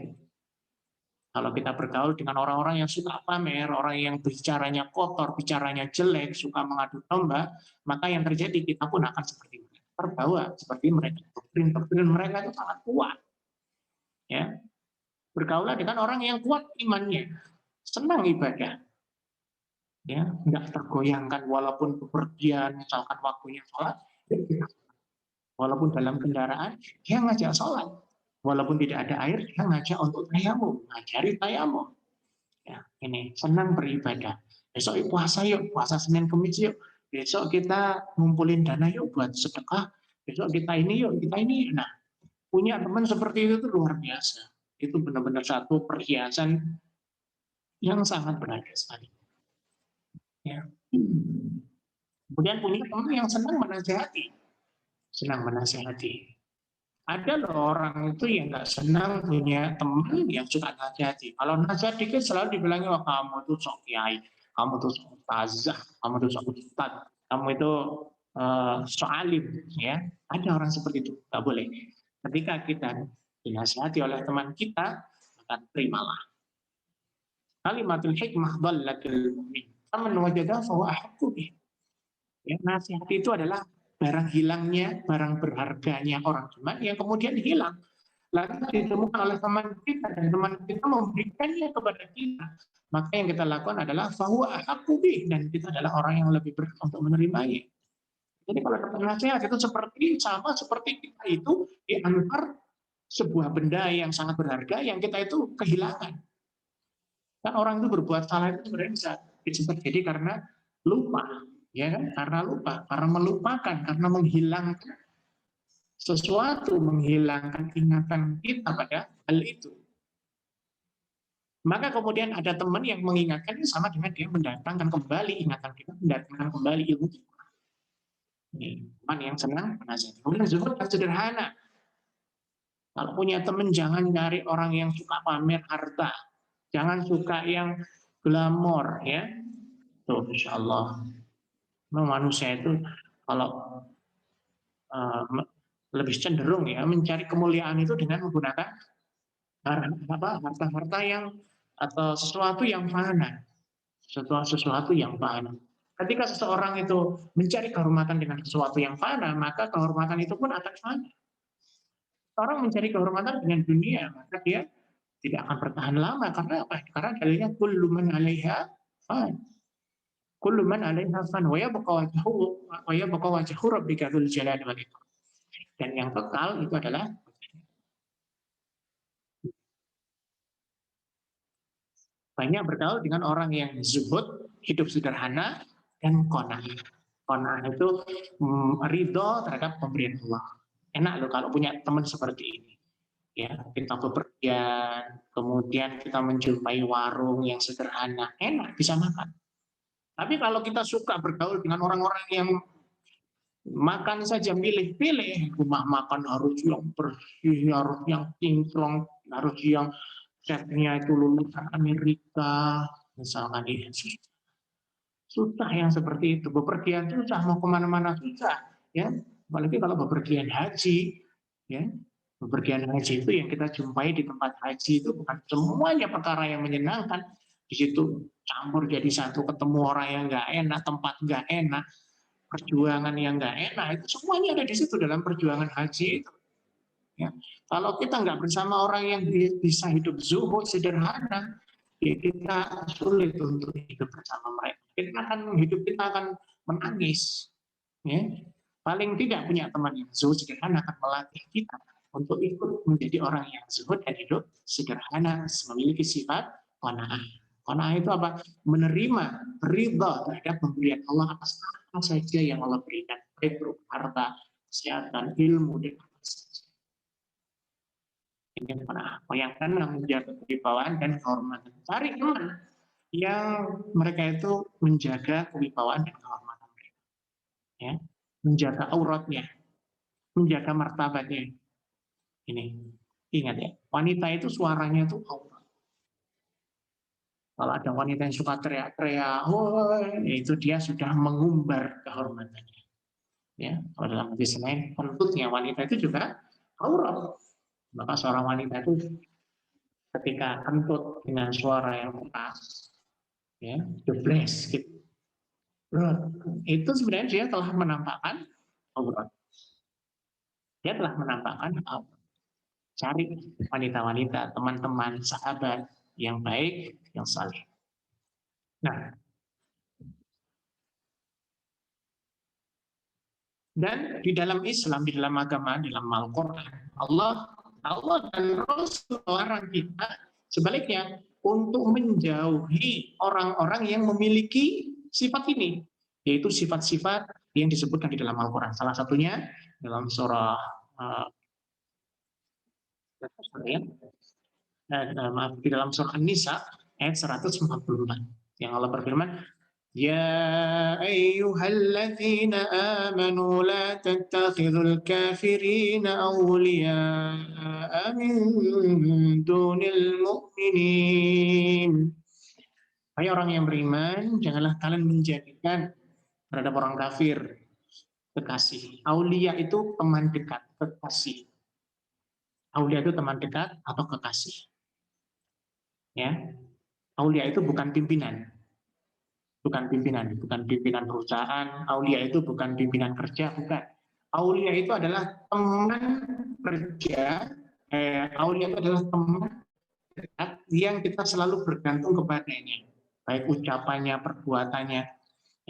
Kalau kita bergaul dengan orang-orang yang suka pamer, orang yang bicaranya kotor, bicaranya jelek, suka mengadu domba, maka yang terjadi kita pun akan seperti mereka, terbawa seperti mereka. Doktrin mereka itu sangat kuat. Ya, bergaulah dengan orang yang kuat imannya, senang ibadah, ya nggak tergoyangkan walaupun bepergian, misalkan waktunya sholat, walaupun dalam kendaraan dia ngajak sholat, walaupun tidak ada air dia ngajak untuk tayamum, ngajari tayamum. Ya, ini senang beribadah. Besok puasa yuk, puasa Senin Kemis yuk. Besok kita ngumpulin dana yuk buat sedekah. Besok kita ini yuk, kita ini. Nah, punya teman seperti itu tuh luar biasa. Itu benar-benar satu perhiasan yang sangat berharga sekali. Ya. Kemudian punya teman yang senang menasehati. Senang menasehati. Ada loh orang itu yang nggak senang punya teman yang suka nasihati. Kalau nasihat dikit selalu dibilangnya, wah kamu tuh sok kiai, kamu tuh sok ustazah, kamu tuh sok ustad, kamu itu sok alim. Ya, ada orang seperti itu. Nggak boleh. Ketika kita dinasihati oleh teman kita, maka terimalah. Kalimatul hikmah dhallatul mu'min. Faman wajada fahuwa ahaqqu bih. Ya, nasihat itu adalah barang hilangnya, barang berharganya orang iman yang kemudian hilang. Lalu ditemukan oleh teman kita dan teman kita memberikannya kepada kita. Maka yang kita lakukan adalah fahuwa ahaqqu bih, dan kita adalah orang yang lebih berhak untuk menerimanya. Jadi kalau dapat nasihat itu sama seperti kita itu diantar sebuah benda yang sangat berharga yang kita itu kehilangan. Kan orang itu berbuat salah itu sebenarnya bisa terjadi karena lupa, ya kan? Karena lupa, karena melupakan, karena menghilangkan sesuatu, menghilangkan ingatan kita pada hal itu. Maka kemudian ada teman yang mengingatkan, itu sama dengan dia mendatangkan kembali ingatan kita, mendatangkan kembali ilmu kita. Teman yang senang menasihati. Kemudian zuhud dan sederhana. Kalau punya teman jangan cari orang yang suka pamer harta, jangan suka yang glamor, ya. Tuh, insya Allah. Manusia itu kalau lebih cenderung ya mencari kemuliaan itu dengan menggunakan harta-harta yang atau sesuatu yang fana, sesuatu yang fana. Ketika seseorang itu mencari kehormatan dengan sesuatu yang fana, maka kehormatan itu pun akan fana. Orang mencari kehormatan dengan dunia, maka dia tidak akan bertahan lama. Karena apa? Karena dalilnya kullu man 'alaiha fan. Kullu man 'alaiha fan wa yabqa wajhu rabbika dzul jalali wal ikram. Dan yang kekal itu adalah banyak bergaul dengan orang yang zuhud, hidup sederhana, dan qanaah. Qanaah itu ridho terhadap pemberian Allah. Enak loh kalau punya teman seperti ini. Ya, kita bepergian, kemudian kita menjumpai warung yang sederhana, enak bisa makan. Tapi kalau kita suka bergaul dengan orang-orang yang makan saja milih-pilih, rumah makan harus yang bersih, harus yang kinclong, harus yang chefnya itu lulusan Amerika, misalkan itu. Susah yang seperti itu, bepergian susah, mau kemana-mana susah, ya. Apalagi kalau bepergian haji, ya. Bepergian haji itu yang kita jumpai di tempat haji itu bukan semuanya perkara yang menyenangkan. Di situ campur jadi satu, ketemu orang yang nggak enak, tempat nggak enak, perjuangan yang nggak enak, itu semuanya ada di situ dalam perjuangan haji itu. Ya. Kalau kita nggak bersama orang yang bisa hidup zuhud sederhana, ya kita sulit untuk hidup bersama mereka. Kita akan menangis. Ya. Paling tidak punya teman yang zuhud sederhana akan melatih kita untuk ikut menjadi orang yang zuhud dan hidup sederhana, memiliki sifat qanaah. Qanaah itu apa? Menerima, ridha terhadap pemberian Allah atas apa saja yang Allah berikan, baik berupa harta, kesehatan, ilmu, dan apa saja. Ini qanaah. Yang keenam, menjaga kewibawaan dan kehormatan. Cari teman yang mereka itu menjaga kewibawaan dan kehormatan mereka. Ya. Menjaga auratnya, menjaga martabatnya. Ini, ingat ya, wanita itu suaranya itu aurat. Kalau ada wanita yang suka teriak-teriak, itu dia sudah mengumbar kehormatannya. Ya, kalau dalam hadis lain, kentutnya wanita itu juga aurat. Maka seorang wanita itu ketika kentut dengan suara yang keras, ya, the blast, gitu. Itu sebenarnya dia telah menampakkan aurat. Dia telah menampakkan aurat. Cari wanita-wanita, teman-teman, sahabat yang baik, yang saleh. Nah, dan di dalam Islam, di dalam agama, di dalam Al-Quran, Allah dan Rasul melarang kita sebaliknya untuk menjauhi orang-orang yang memiliki sifat ini, yaitu sifat-sifat yang disebutkan di dalam Al-Quran. Salah satunya dalam surah di dalam surah An-Nisa ayat 144 yang Allah berfirman, Ya ayyuhalladzina amanu la tattakhidhul kafirina awliya'a min dunil mu'minin. Hai orang yang beriman, janganlah kalian menjadikan terhadap orang kafir kekasih. Aulia itu teman dekat, kekasih. Aulia itu teman dekat atau kekasih. Ya, aulia itu bukan pimpinan, bukan pimpinan perusahaan. Aulia itu bukan pimpinan kerja, bukan. Aulia itu adalah teman kerja. Aulia itu adalah teman dekat yang kita selalu bergantung kepadanya, baik ucapannya, perbuatannya.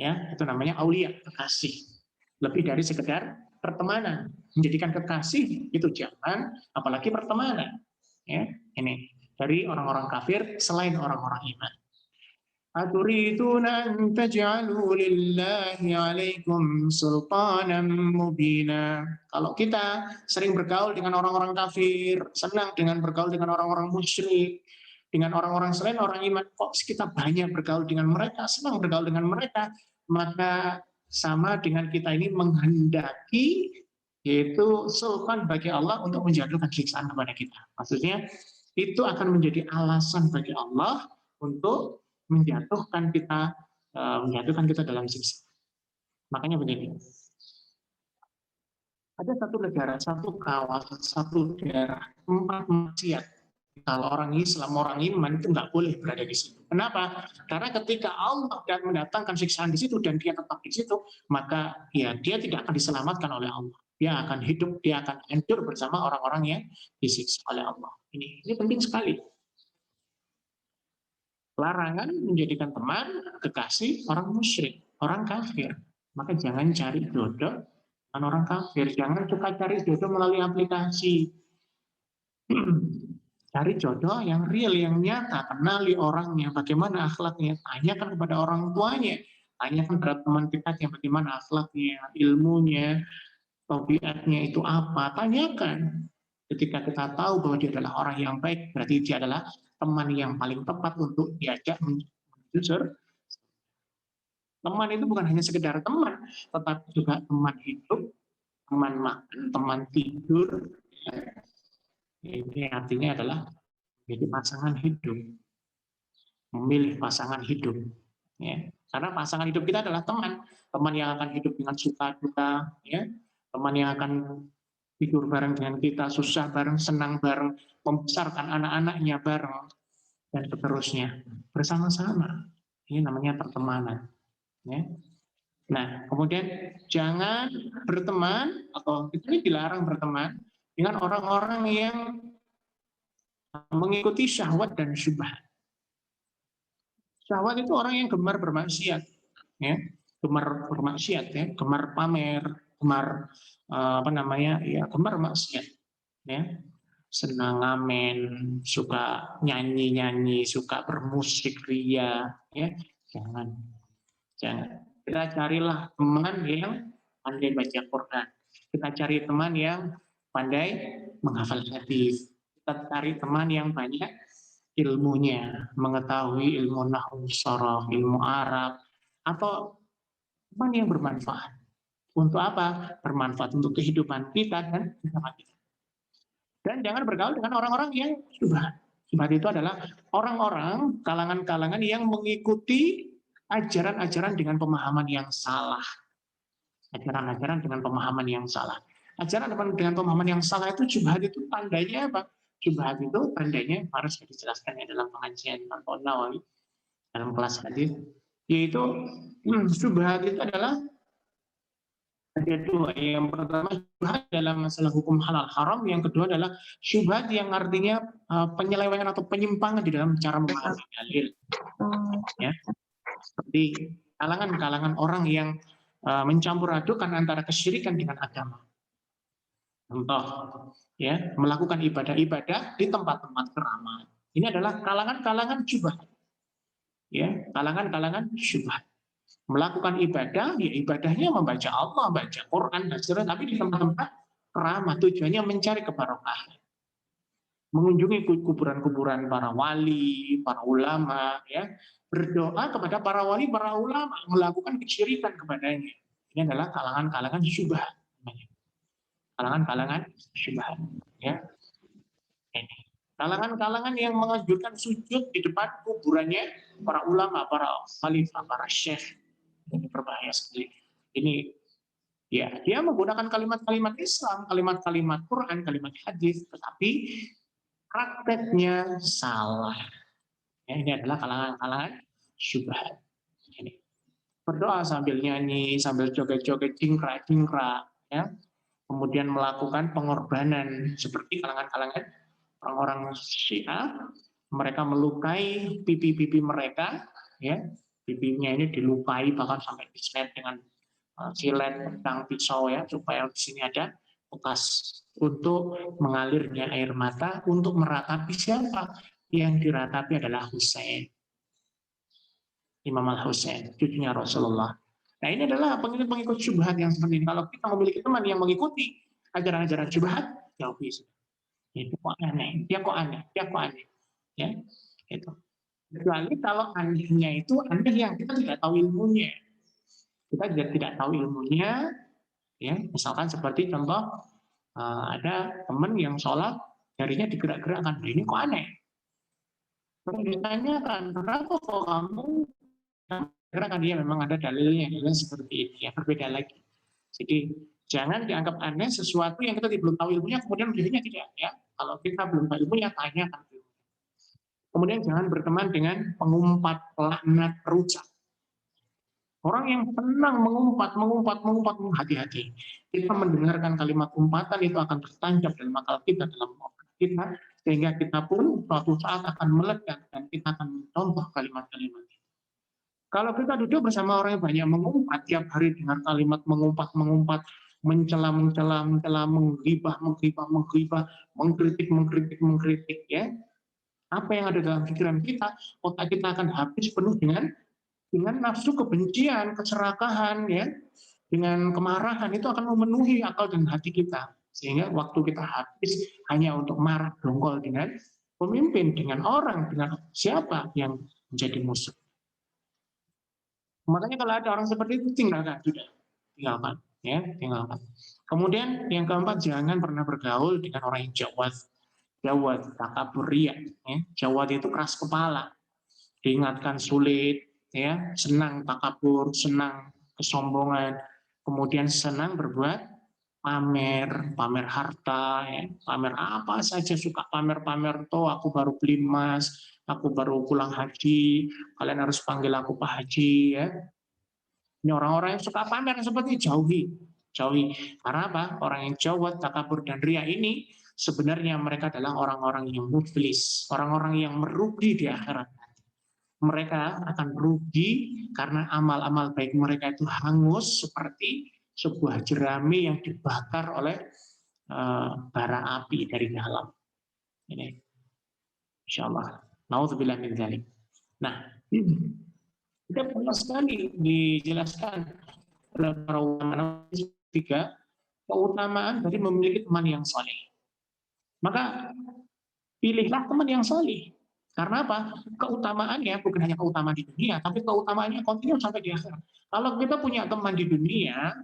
Ya, itu namanya aulia, kekasih. Lebih dari sekedar pertemanan. Menjadikan kekasih itu jangan, apalagi pertemanan. Ya, ini dari orang-orang kafir selain orang-orang iman. Aturiduna an taj'alu lillahi 'alaikum sultanan mubina. Kalau kita sering bergaul dengan orang-orang kafir, senang dengan bergaul dengan orang-orang musyrik, dengan orang-orang selain orang iman, kok kita banyak bergaul dengan mereka, senang bergaul dengan mereka, maka sama dengan kita ini menghendaki yaitu sultan bagi Allah untuk menjatuhkan siksaan kepada kita. Maksudnya itu akan menjadi alasan bagi Allah untuk menjatuhkan kita dalam siksa. Makanya begini, ada satu negara, satu kawasan, satu daerah, tempat maksiat. Kalau orang Islam, orang iman itu nggak boleh berada di situ. Kenapa? Karena ketika Allah mendatangkan siksaan di situ dan dia tetap di situ, maka ya dia tidak akan diselamatkan oleh Allah. Dia akan hidup, dia akan hancur bersama orang-orang yang disiksa oleh Allah. Ini penting sekali. Larangan menjadikan teman, kekasih orang musyrik, orang kafir. Maka jangan cari jodoh dengan orang kafir. Jangan suka cari jodoh melalui aplikasi. Cari jodoh yang real, yang nyata. Kenali orangnya, bagaimana akhlaknya. Tanyakan kepada orang tuanya. Tanyakan kepada teman dekatnya, bagaimana akhlaknya, ilmunya, tabiatnya itu apa. Tanyakan. Ketika kita tahu bahwa dia adalah orang yang baik, berarti dia adalah teman yang paling tepat untuk diajak menuju surga. Teman itu bukan hanya sekedar teman, tetapi juga teman hidup, teman makan, teman tidur. Ini artinya adalah menjadi pasangan hidup, memilih pasangan hidup. Ya. Karena pasangan hidup kita adalah teman, teman yang akan hidup dengan suka duka, ya, teman yang akan tidur bareng dengan kita, susah bareng, senang bareng, membesarkan anak-anaknya bareng, dan seterusnya bersama-sama. Ini namanya pertemanan. Ya. Nah, kemudian jangan berteman atau kita ini dilarang berteman dengan orang-orang yang mengikuti syahwat dan syubhat. Syahwat itu orang yang gemar bermaksiat, ya, gemar bermaksiat, ya, gemar pamer, gemar gemar maksiat, ya, senang ngamen, suka nyanyi-nyanyi, suka bermusik ria, ya, jangan, jangan. Kita carilah teman yang pandai baca Quran. Kita cari teman yang pandai menghafal hadis. Kita cari teman yang banyak ilmunya, mengetahui ilmu nahwu, sharaf, ilmu Arab, atau teman yang bermanfaat. Untuk apa? Bermanfaat untuk kehidupan kita dan agama kita. Dan jangan bergaul dengan orang-orang yang syubhat. Syubhat itu adalah orang-orang, kalangan-kalangan yang mengikuti ajaran-ajaran dengan pemahaman yang salah. Ajaran-ajaran dengan pemahaman yang salah. Ajaran dengan pemahaman yang salah itu syubhat itu tandanya apa? Syubhat itu tandanya harus dijelaskan ya dalam pengajian Imam Nawawi dalam kelas hadis, yaitu syubhat itu adalah ada dua. Yang pertama syubhat dalam masalah hukum halal haram, yang kedua adalah syubhat yang artinya penyelewengan atau penyimpangan di dalam cara memahami dalil. Ya, seperti kalangan-kalangan orang yang mencampur adukan antara kesyirikan dengan agama. Contoh, ya, melakukan ibadah-ibadah di tempat-tempat keramat. Ini adalah kalangan-kalangan syubhat. Ya, kalangan-kalangan syubhat. Melakukan ibadah, ya ibadahnya membaca Allah, baca Quran, tapi di tempat-tempat keramat, tujuannya mencari kebarokahan. Mengunjungi kuburan-kuburan para wali, para ulama, ya, berdoa kepada para wali, para ulama, melakukan kesyirikan kepadanya. Ini adalah kalangan-kalangan syubhat. Kalangan-kalangan syubhat, ya. Kalangan-kalangan yang menganjurkan sujud di depan kuburannya para ulama, para khalifah, para syekh. Ini berbahaya sekali. Ini, ya, dia menggunakan kalimat-kalimat Islam, kalimat-kalimat Quran, kalimat hadis, tetapi prakteknya salah. Ya, ini adalah kalangan-kalangan syubhat. Ini berdoa sambil nyanyi, sambil joget-joget, cingkrak-cingkrak, ya. Kemudian melakukan pengorbanan seperti kalangan-kalangan orang-orang Syiah, mereka melukai pipi-pipi mereka, ya, pipinya ini dilukai bahkan sampai dislet dengan silet, pedang, pisau, ya, supaya di sini ada bekas untuk mengalirnya air mata untuk meratapi siapa? Yang diratapi adalah Husain, Imam Al-Husain, cucunya Rasulullah. Nah, ini adalah pengikut-pengikut syubhat yang seperti ini. Kalau kita memiliki teman yang mengikuti ajaran-ajaran syubhat, jauhi. Itu kok aneh, dia kok aneh, ya, itu. Kecuali kalau anehnya itu aneh yang kita tidak tahu ilmunya. Kita tidak tahu ilmunya, ya. Misalkan seperti contoh ada teman yang sholat jarinya digerak-gerakkan, ini kok aneh. Terus ditanyakan, kenapa kok kamu gerakkan? Dia memang ada dalilnya, seperti itu, ya, berbeda lagi. Jadi jangan dianggap aneh sesuatu yang kita belum tahu ilmunya, kemudian jadinya tidak, ya. Kalau kita belum tahu ilmunya, tanyakan. Kemudian jangan berteman dengan pengumpat, pelaknat, perucap. Orang yang senang mengumpat, hati-hati. Kita mendengarkan kalimat umpatan itu akan tertancap dalam akal kita, dalam otak kita, sehingga kita pun suatu saat akan meledak dan kita akan mencontoh kalimat-kalimat. Kalau kita duduk bersama orang yang banyak mengumpat, tiap hari dengar kalimat mengumpat, mencela, menggibah, mengkritik, ya. Apa yang ada dalam pikiran kita, otak kita akan habis penuh dengan nafsu kebencian, keserakahan, ya, dengan kemarahan, itu akan memenuhi akal dan hati kita. Sehingga waktu kita habis hanya untuk marah dongkol dengan pemimpin, dengan orang, dengan siapa yang menjadi musuh. Makanya kalau ada orang seperti itu, tinggalkan, sudah. Tinggalkan, ya, tinggalkan. Kemudian yang keempat, jangan pernah bergaul dengan orang yang jawad, takabur, riya, ya. Jawad itu keras kepala, diingatkan sulit, ya, senang takabur, senang kesombongan, kemudian senang berbuat pamer harta, ya, pamer apa saja, suka pamer tuh, aku baru beli emas, aku baru pulang haji, kalian harus panggil aku Pak Haji, ya. Ini orang-orang yang suka pamer seperti jauhi. Jauhi. Karena apa? Orang yang jawab, takabur, dan ria ini sebenarnya mereka adalah orang-orang yang muflis, orang-orang yang merugi di akhirat. Mereka akan rugi karena amal-amal baik mereka itu hangus seperti sebuah jerami yang dibakar oleh bara api dari dalam. Ini, insya Allah. Nauzubillah min dzalik. Nah, kita banyak sekali dijelaskan oleh para ulama tiga keutamaan dari memiliki teman yang soleh. Maka pilihlah teman yang soleh. Karena apa? Keutamaannya bukan hanya keutamaan di dunia, tapi keutamaannya kontinu sampai di akhirat. Kalau kita punya teman di dunia,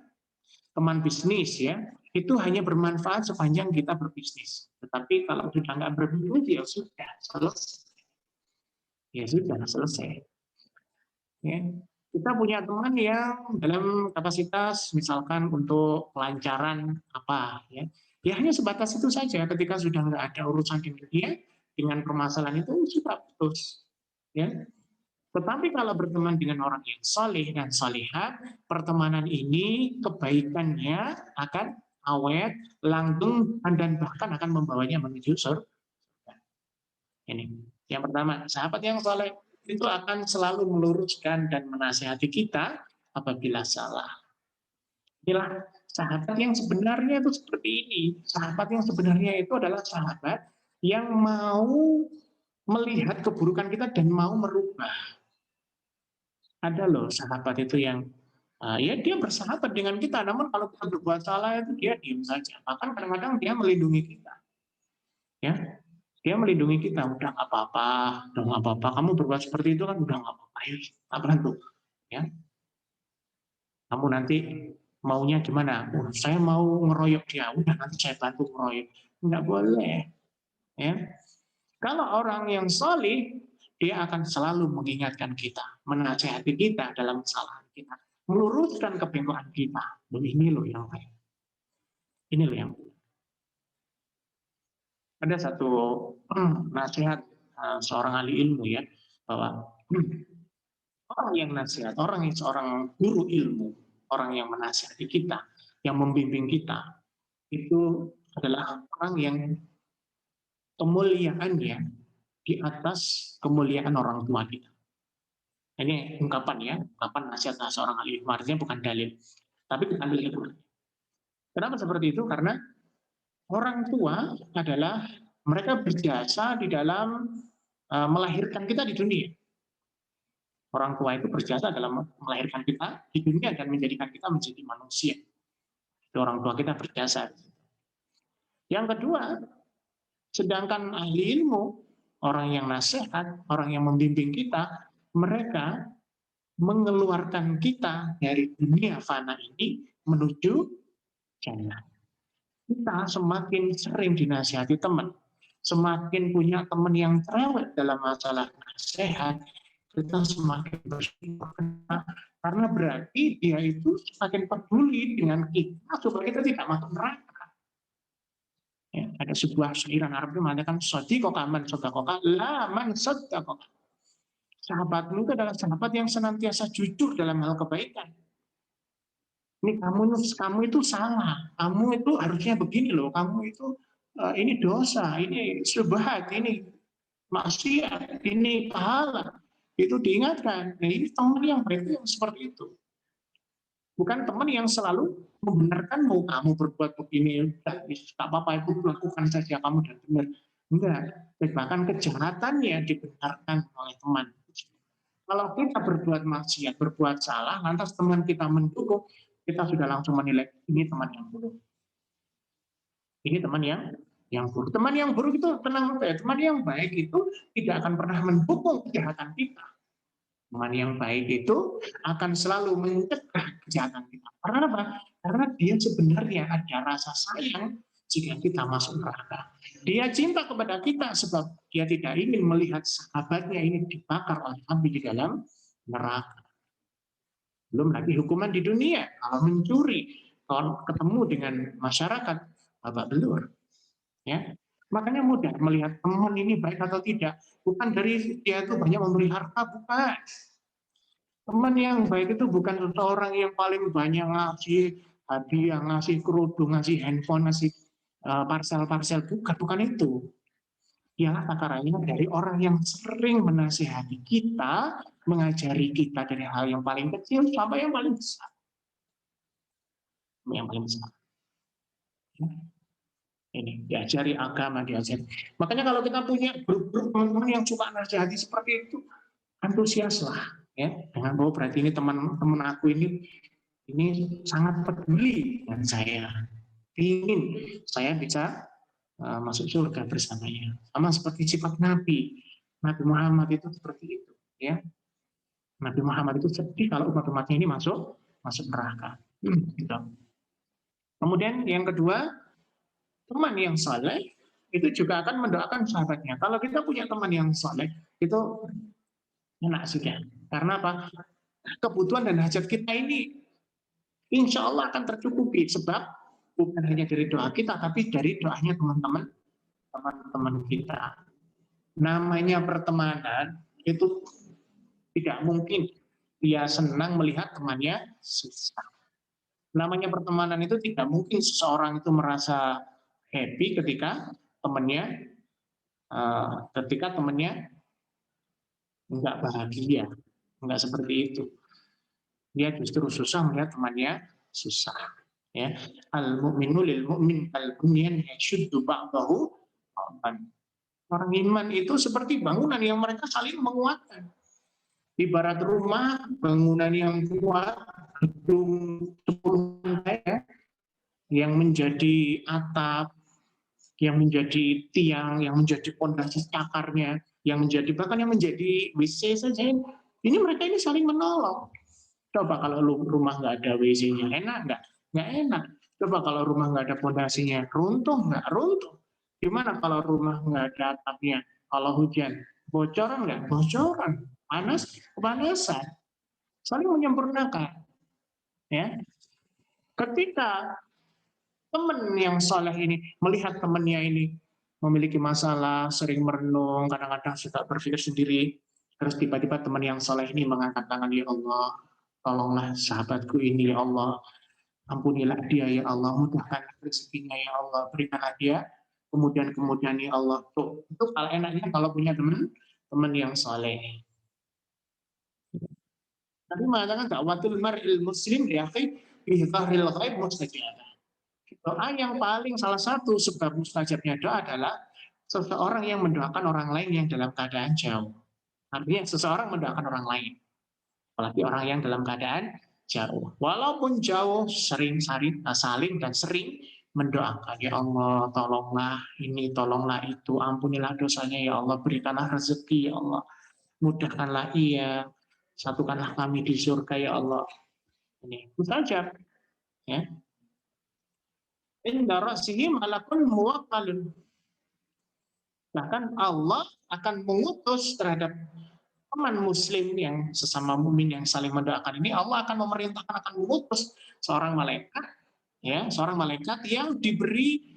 teman bisnis ya, itu hanya bermanfaat sepanjang kita berbisnis. Tetapi kalau sudah nggak berbisnis, ya sudah selesai. Ya sudah selesai. Ya. Kita punya teman yang dalam kapasitas misalkan untuk pelancaran apa ya, ya hanya sebatas itu saja. Ketika sudah nggak ada urusan di dunia dengan permasalahan itu sudah putus. Ya. Tetapi kalau berteman dengan orang yang soleh dan solehah, pertemanan ini kebaikannya akan awet, langgeng, dan bahkan akan membawanya menuju surga. Ini yang pertama, sahabat yang soleh itu akan selalu meluruskan dan menasihati kita apabila salah. Inilah sahabat yang sebenarnya itu seperti ini. Sahabat yang sebenarnya itu adalah sahabat yang mau melihat keburukan kita dan mau merubah. Ada loh sahabat itu yang ya dia bersahabat dengan kita, namun kalau kita berbuat salah itu dia diam saja. Bahkan kadang-kadang dia melindungi kita. Ya, dia melindungi kita, udah nggak apa-apa, udah nggak apa-apa. Kamu berbuat seperti itu kan udah nggak apa-apa, ayo tak bantu. Ya, kamu nanti maunya gimana? Saya mau ngeroyok dia, udah nanti saya bantu ngeroyok. Nggak boleh. Ya, kalau orang yang solih, dia akan selalu mengingatkan kita, menasihati kita dalam kesalahan kita, meluruskan kebengkokan kita. Ini loh yang baik. Ini loh yang baik. Ada satu nasihat seorang ahli ilmu ya, bahwa orang yang nasihat, orang yang seorang guru ilmu, orang yang menasihati kita, yang membimbing kita, itu adalah orang yang kemuliaannya di atas kemuliaan orang tua kita. Ini ungkapan ya, ungkapan nasihat seorang ahli ilmu, artinya bukan dalil, tapi kita ambil itu. Kenapa seperti itu? Karena orang tua adalah mereka berjasa di dalam melahirkan kita di dunia. Orang tua itu berjasa dalam melahirkan kita di dunia dan menjadikan kita menjadi manusia. Itu orang tua kita berjasa. Yang kedua, sedangkan ahli ilmu, orang yang nasihat, orang yang membimbing kita, mereka mengeluarkan kita dari dunia fana ini menuju jannah. Kita semakin sering dinasihati teman, semakin punya teman yang cerewet dalam masalah nasihat, kita semakin bersyukur karena berarti dia itu semakin peduli dengan kita supaya kita tidak masuk neraka. Ya, ada sebuah syairan Arab yang mengatakan sadiqoka man sadakoka la man sadakoka. Sahabatmu itu adalah sahabat yang senantiasa jujur dalam hal kebaikan. Ini kamu itu salah, kamu itu harusnya begini loh, kamu itu ini dosa, ini syubhat, ini maksiat, ini pahala. Itu diingatkan. Nah, ini teman yang baik yang seperti itu. Bukan teman yang selalu membenarkanmu, kamu berbuat begini, tak apa-apa, itu lakukan saja, kamu dan benar. Enggak, bahkan kejahatannya dibenarkan oleh teman. Kalau kita berbuat maksiat, berbuat salah, lantas teman kita mendukung, kita sudah langsung menilai ini teman yang buruk. Ini teman yang buruk. Teman yang buruk itu tenang, teman yang baik itu tidak akan pernah mendukung kejahatan kita. Teman yang baik itu akan selalu mencegah kejahatan kita. Karena apa? Karena dia sebenarnya ada rasa sayang jika kita masuk neraka. Dia cinta kepada kita sebab dia tidak ingin melihat sahabatnya ini dibakar oleh api di dalam neraka. Belum lagi hukuman di dunia. Kalau mencuri, kalau ketemu dengan masyarakat, babak belur. Ya, makanya mudah melihat teman ini baik atau tidak. Bukan dari dia itu banyak memberi harta, bukan. Teman yang baik itu bukan seseorang yang paling banyak ngasih, hadiah, ngasih kerudung, ngasih handphone, ngasih parsel-parsel, bukan itu. Ialah takaranya dari orang yang sering menasihati kita, mengajari kita dari hal yang paling kecil sampai yang paling besar. Yang paling besar. Ini diajari agama, diajari. Makanya kalau kita punya grup-grup teman-teman yang suka nasihati seperti itu, antusiaslah, ya. Dengan bahwa berarti ini teman-teman aku ini sangat peduli dengan saya, ingin saya bisa masuk surga bersamanya. Sama seperti sifat Nabi Muhammad itu seperti itu, ya. Nabi Muhammad itu sedih kalau umat-umatnya ini masuk neraka. Gitu. Kemudian yang kedua, teman yang saleh itu juga akan mendoakan sahabatnya. Kalau kita punya teman yang saleh, itu enak sudah. Karena apa? Kebutuhan dan hajat kita ini insya Allah akan tercukupi, sebab bukan hanya dari doa kita, tapi dari doanya teman-teman kita. Namanya pertemanan itu tidak mungkin dia senang melihat temannya susah. Namanya pertemanan itu tidak mungkin seseorang itu merasa happy ketika temannya nggak bahagia, nggak seperti itu. Dia justru susah melihat temannya susah. Ya, al mu'minu lil mu'min al bunyan yashuddu ba'dahu ba'dan. Orang iman itu seperti bangunan yang mereka saling menguatkan. Ibarat rumah, bangunan yang kuat, gedung 10 lantai yang menjadi atap, yang menjadi tiang, yang menjadi pondasi cakarnya, yang menjadi bahkan yang menjadi WC saja. Ini mereka ini saling menolong. Coba kalau rumah nggak ada WC-nya, enak nggak? Nggak enak. Coba kalau rumah nggak ada pondasinya, runtuh nggak? Runtuh. Gimana kalau rumah nggak ada atapnya? Kalau hujan, bocoran nggak? Bocoran. Panas, kepanasan. Saling menyempurnakan. Ya. Ketika teman yang soleh ini melihat temannya ini memiliki masalah, sering merenung, kadang-kadang suka berpikir sendiri, terus tiba-tiba teman yang soleh ini mengangkat tangan, ya Allah, tolonglah sahabatku ini, ya Allah, ampunilah dia, ya Allah, mudahkan rezekinya, ya Allah, berikanlah dia kemudian ya Allah. Tuh, itu kalau enaknya kalau punya teman yang soleh. Tapi mengatakan dakwatul mar'il muslim ya akhi fi dhahril ghaib mustajabah. Doa yang paling salah satu sebab mustajabnya doa adalah seseorang yang mendoakan orang lain yang dalam keadaan jauh. Artinya seseorang mendoakan orang lain, apalagi orang yang dalam keadaan jauh. Walaupun jauh, saling dan sering mendoakan, ya Allah, tolonglah ini, tolonglah itu, ampunilah dosanya, ya Allah, berikanlah rezeki, ya Allah, mudahkanlah ia, satukanlah kami di surga, ya Allah. Ini mustajab, ya. Inda ra'sihi malakun muwakkalun. Bahkan Allah akan mengutus terhadap teman muslim yang sesama mukmin yang saling mendoakan ini, Allah akan memerintahkan, akan mengutus seorang malaikat, ya, seorang malaikat yang diberi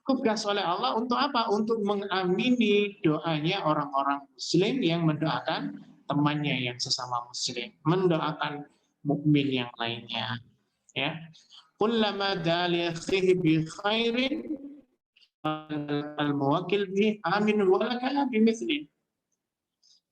tugas oleh Allah untuk apa? Untuk mengamini doanya orang-orang muslim yang mendoakan temannya yang sesama muslim, mendoakan mukmin yang lainnya, ya. Kullama dali akhihi bi khairin al-muwakkil bi amin walaka bimithli.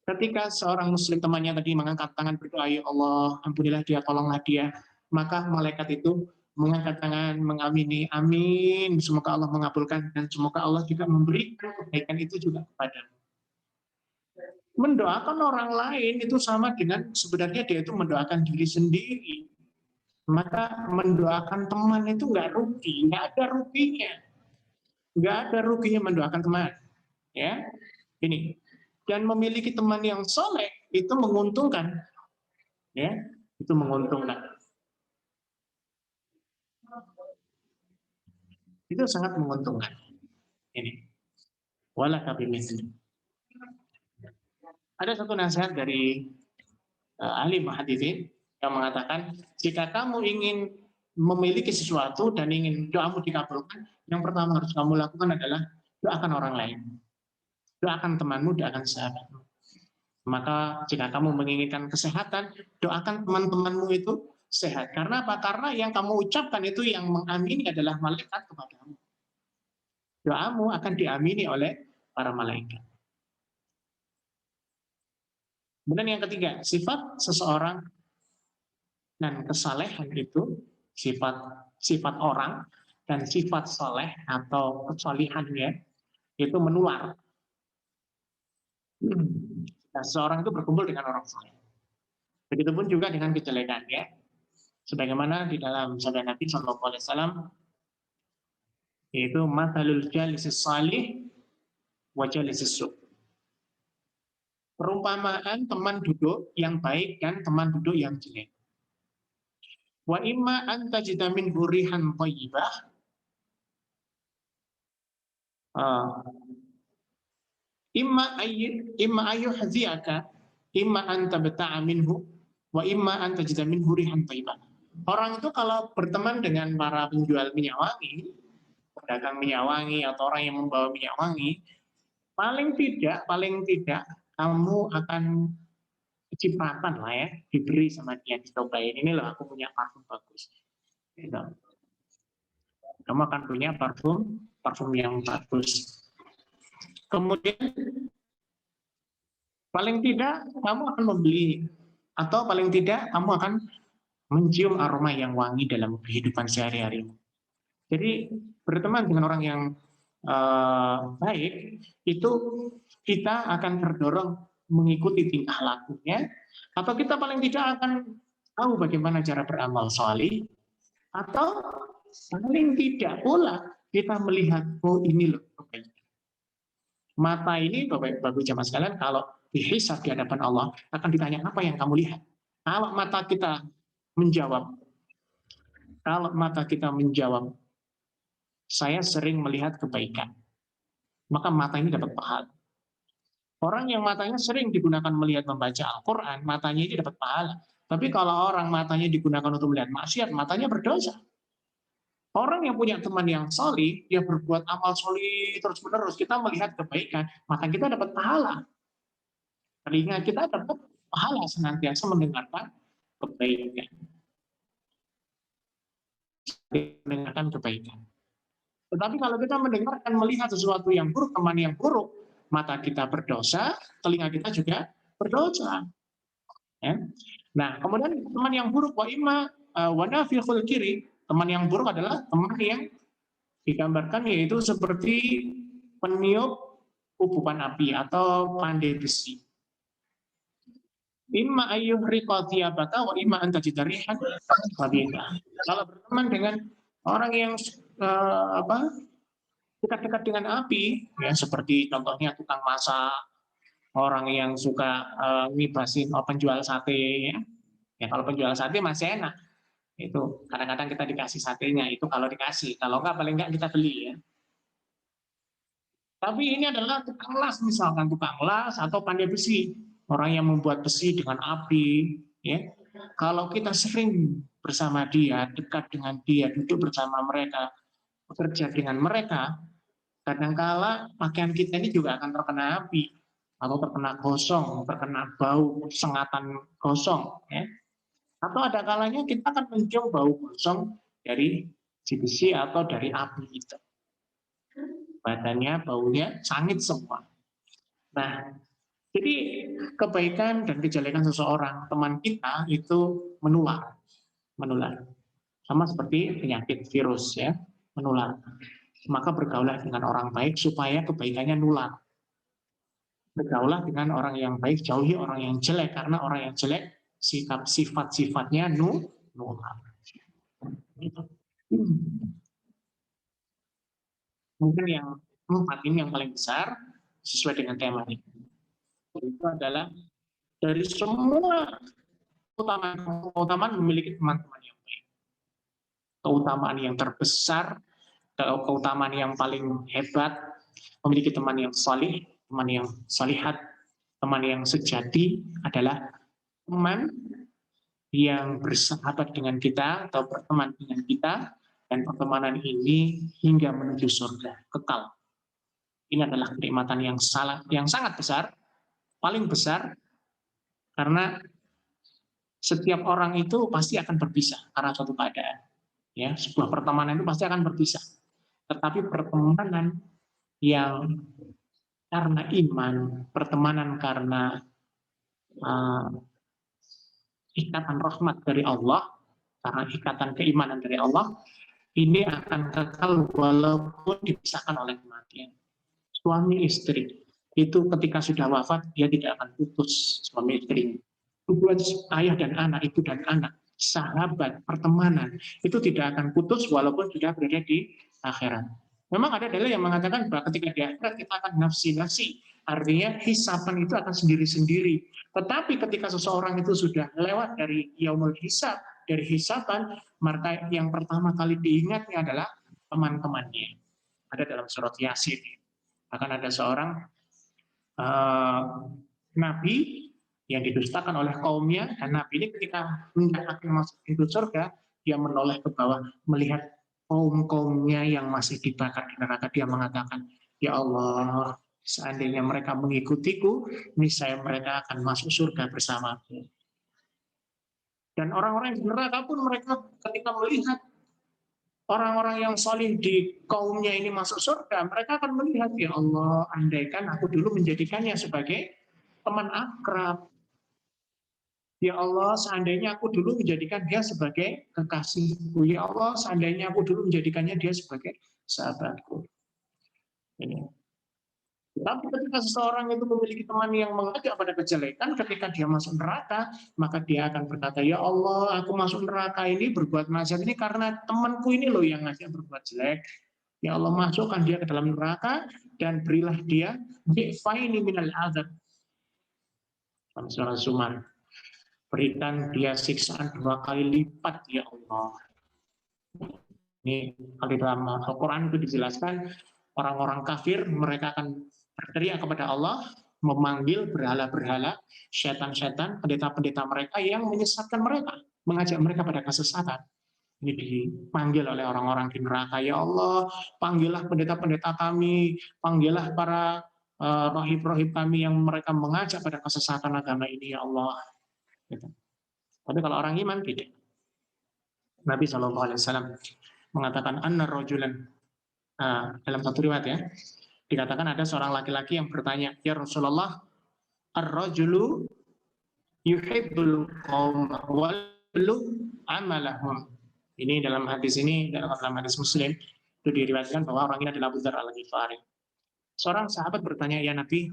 Ketika seorang muslim temannya tadi mengangkat tangan berdoa, ya Allah, ampunilah dia, tolonglah dia, maka malaikat itu mengangkat tangan, mengamini, amin, semoga Allah mengabulkan, dan semoga Allah juga memberikan kebaikan itu juga kepadamu. Mendoakan orang lain itu sama dengan sebenarnya dia itu mendoakan diri sendiri. Maka mendoakan teman itu nggak rugi, nggak ada ruginya. Nggak ada ruginya mendoakan teman. Ya, ini. Dan memiliki teman yang soleh itu menguntungkan, ya, itu menguntungkan. Itu sangat menguntungkan. Ini. Wala kabimithli. Ada satu nasihat dari ahli muhaditsin yang mengatakan, jika kamu ingin memiliki sesuatu dan ingin doamu dikabulkan, yang pertama harus kamu lakukan adalah doakan orang lain. Doakan temanmu, doakan sahabatmu. Maka jika kamu menginginkan kesehatan, doakan teman-temanmu itu sehat. Karena apa? Karena yang kamu ucapkan itu yang mengamini adalah malaikat kepadamu. Doamu akan diamini oleh para malaikat. Kemudian yang ketiga, sifat seseorang dan kesalehan itu sifat orang dan sifat soleh atau kesolihannya itu menular. Nah, seseorang itu berkumpul dengan orang soleh. Begitupun juga dengan kejelekannya. Sebagaimana di dalam sabda Nabi SAW, yaitu mathalul jalisis salih wa jalisis su'. Perumpamaan teman duduk yang baik dan teman duduk yang jelek. Wa imma an tajida min burihan thayyibah. Imma ayyuhziyaka imma an tabta'a minhu wa imma an tajida min burihan thayyibah. Orang itu kalau berteman dengan para penjual minyak wangi, pedagang minyak wangi atau orang yang membawa minyak wangi, paling tidak kamu akan cipratan lah ya, diberi sama dia, dicobain, ini loh aku punya parfum bagus. Gitu. Kamu akan punya parfum yang bagus. Kemudian paling tidak kamu akan membeli, atau paling tidak kamu akan mencium aroma yang wangi dalam kehidupan sehari-hari. Jadi berteman dengan orang yang baik itu kita akan terdorong mengikuti tingkah lakunya, atau kita paling tidak akan tahu bagaimana cara beramal sholih, atau paling tidak pula kita melihat, oh ini loh kebaikan. Mata ini Bapak Ibu jamaah sekalian, kalau dihisab di hadapan Allah akan ditanya apa yang kamu lihat. Kalau mata kita menjawab, saya sering melihat kebaikan, maka mata ini dapat pahala. Orang yang matanya sering digunakan melihat membaca Al-Quran, matanya ini dapat pahala. Tapi kalau orang matanya digunakan untuk melihat maksiat, matanya berdosa. Orang yang punya teman yang solih, dia berbuat amal solih terus-menerus, kita melihat kebaikan, maka kita dapat pahala. Telinga kita dapat pahala senantiasa mendengarkan kebaikan. Mendengarkan kebaikan. Tetapi kalau kita mendengarkan, melihat sesuatu yang buruk, teman yang buruk, mata kita berdosa, telinga kita juga berdosa. Ya. Nah, kemudian teman yang buruk, wa imma wa nafiqul kiri, teman yang buruk adalah teman yang digambarkan yaitu seperti peniup ubukan api atau pandai besi. Imma ayyuhriqa thiyabaka wa imma anta jidarihan khabitha. Kalau berteman dengan orang yang dekat-dekat dengan api, ya seperti contohnya tukang masak, orang yang suka ngibasin penjual sate, ya. Ya kalau penjual sate masih enak, itu kadang-kadang kita dikasih satenya, itu kalau dikasih, kalau enggak paling enggak kita beli ya. Tapi ini adalah tukang las, misalkan tukang las atau pandai besi, orang yang membuat besi dengan api, ya. Kalau kita sering bersama dia, dekat dengan dia, duduk bersama mereka, bekerja dengan mereka, kadangkala pakaian kita ini juga akan terkena api, atau terkena gosong, terkena bau sengatan gosong, ya. Atau ada kalanya kita akan mencium bau gosong dari si besi atau dari api itu. Badannya, baunya sangit semua. Nah, jadi kebaikan dan kejelekan seseorang, teman kita itu menular. Sama seperti penyakit virus ya, menular. Maka bergaulah dengan orang baik supaya kebaikannya nular. Bergaulah dengan orang yang baik, jauhi orang yang jelek, karena orang yang jelek sifat-sifatnya nular. Mungkin yang keempat ini yang paling besar sesuai dengan tema ini. Itu adalah dari semua keutamaan memiliki teman-teman yang baik. Keutamaan yang terbesar, keutamaan yang paling hebat, memiliki teman yang salih, teman yang salihat, teman yang sejati adalah teman yang bersahabat dengan kita atau berteman dengan kita, dan pertemanan ini hingga menuju surga kekal. Ini adalah kenikmatan yang sangat besar, paling besar, karena Setiap orang itu pasti akan berpisah karena suatu keadaan. Ya, sebuah pertemanan itu pasti akan berpisah. Tetapi pertemanan yang karena iman, pertemanan karena uh, ikatan rahmat dari Allah, karena ikatan keimanan dari Allah, ini akan kekal walaupun dipisahkan oleh kematian. Suami istri itu ketika sudah wafat, dia tidak akan putus suami istri. Hubungan ayah dan anak, ibu dan anak, sahabat, pertemanan, itu tidak akan putus walaupun sudah berada di akhirat. Memang ada dalil yang mengatakan bahwa ketika di akhirat kita akan nafsi-nafsi, artinya hisapan itu akan sendiri-sendiri. Tetapi ketika seseorang itu sudah lewat dari yaumul hisab, dari hisapan, maka yang pertama kali diingatnya adalah teman-temannya. Ada dalam surat Yasin. Akan ada seorang nabi yang didustakan oleh kaumnya, dan nabi ini ketika hendak akan masuk pintu surga, dia menoleh ke bawah melihat kaum-kaumnya yang masih dibakar di neraka. Dia mengatakan, ya Allah, seandainya mereka mengikutiku, niscaya mereka akan masuk surga bersamaku. Dan orang-orang di neraka pun mereka ketika melihat orang-orang yang salih di kaumnya ini masuk surga, mereka akan melihat, ya Allah, andaikan aku dulu menjadikannya sebagai teman akrab. Ya Allah, seandainya aku dulu menjadikan dia sebagai kekasihku. Ya Allah, seandainya aku dulu menjadikannya dia sebagai sahabatku. Ini. Tapi ketika seseorang itu memiliki teman yang mengajak pada kejelekan, ketika dia masuk neraka, maka dia akan berkata, ya Allah, aku masuk neraka ini berbuat maksiat ini karena temanku ini loh yang ngajak berbuat jelek. Ya Allah, masukkan dia ke dalam neraka dan berilah dia bi'faini minal azab. Dalam surah Zumar. Berikan dia siksaan 2 kali lipat, ya Allah. Ini kalau dalam Al-Quran itu dijelaskan, orang-orang kafir mereka akan berteriak kepada Allah, memanggil berhala-berhala, setan-setan, pendeta-pendeta mereka yang menyesatkan mereka, mengajak mereka pada kesesatan. Ini dipanggil oleh orang-orang di neraka, ya Allah, panggillah pendeta-pendeta kami, panggillah para rohib-rohib kami yang mereka mengajak pada kesesatan agama ini, ya Allah. Gitu. Tapi kalau orang iman tidak. Nabi SAW mengatakan anna rajulan, dalam satu riwayat ya, dikatakan ada seorang laki-laki yang bertanya, ya Rasulullah, ar-rajulu yuhibbul qaum walu amalahum. Ini dalam hadis Muslim itu diriwayatkan bahwa orang ini adalah Abu Dzar Al-Ghifari. Seorang sahabat bertanya, ya Nabi,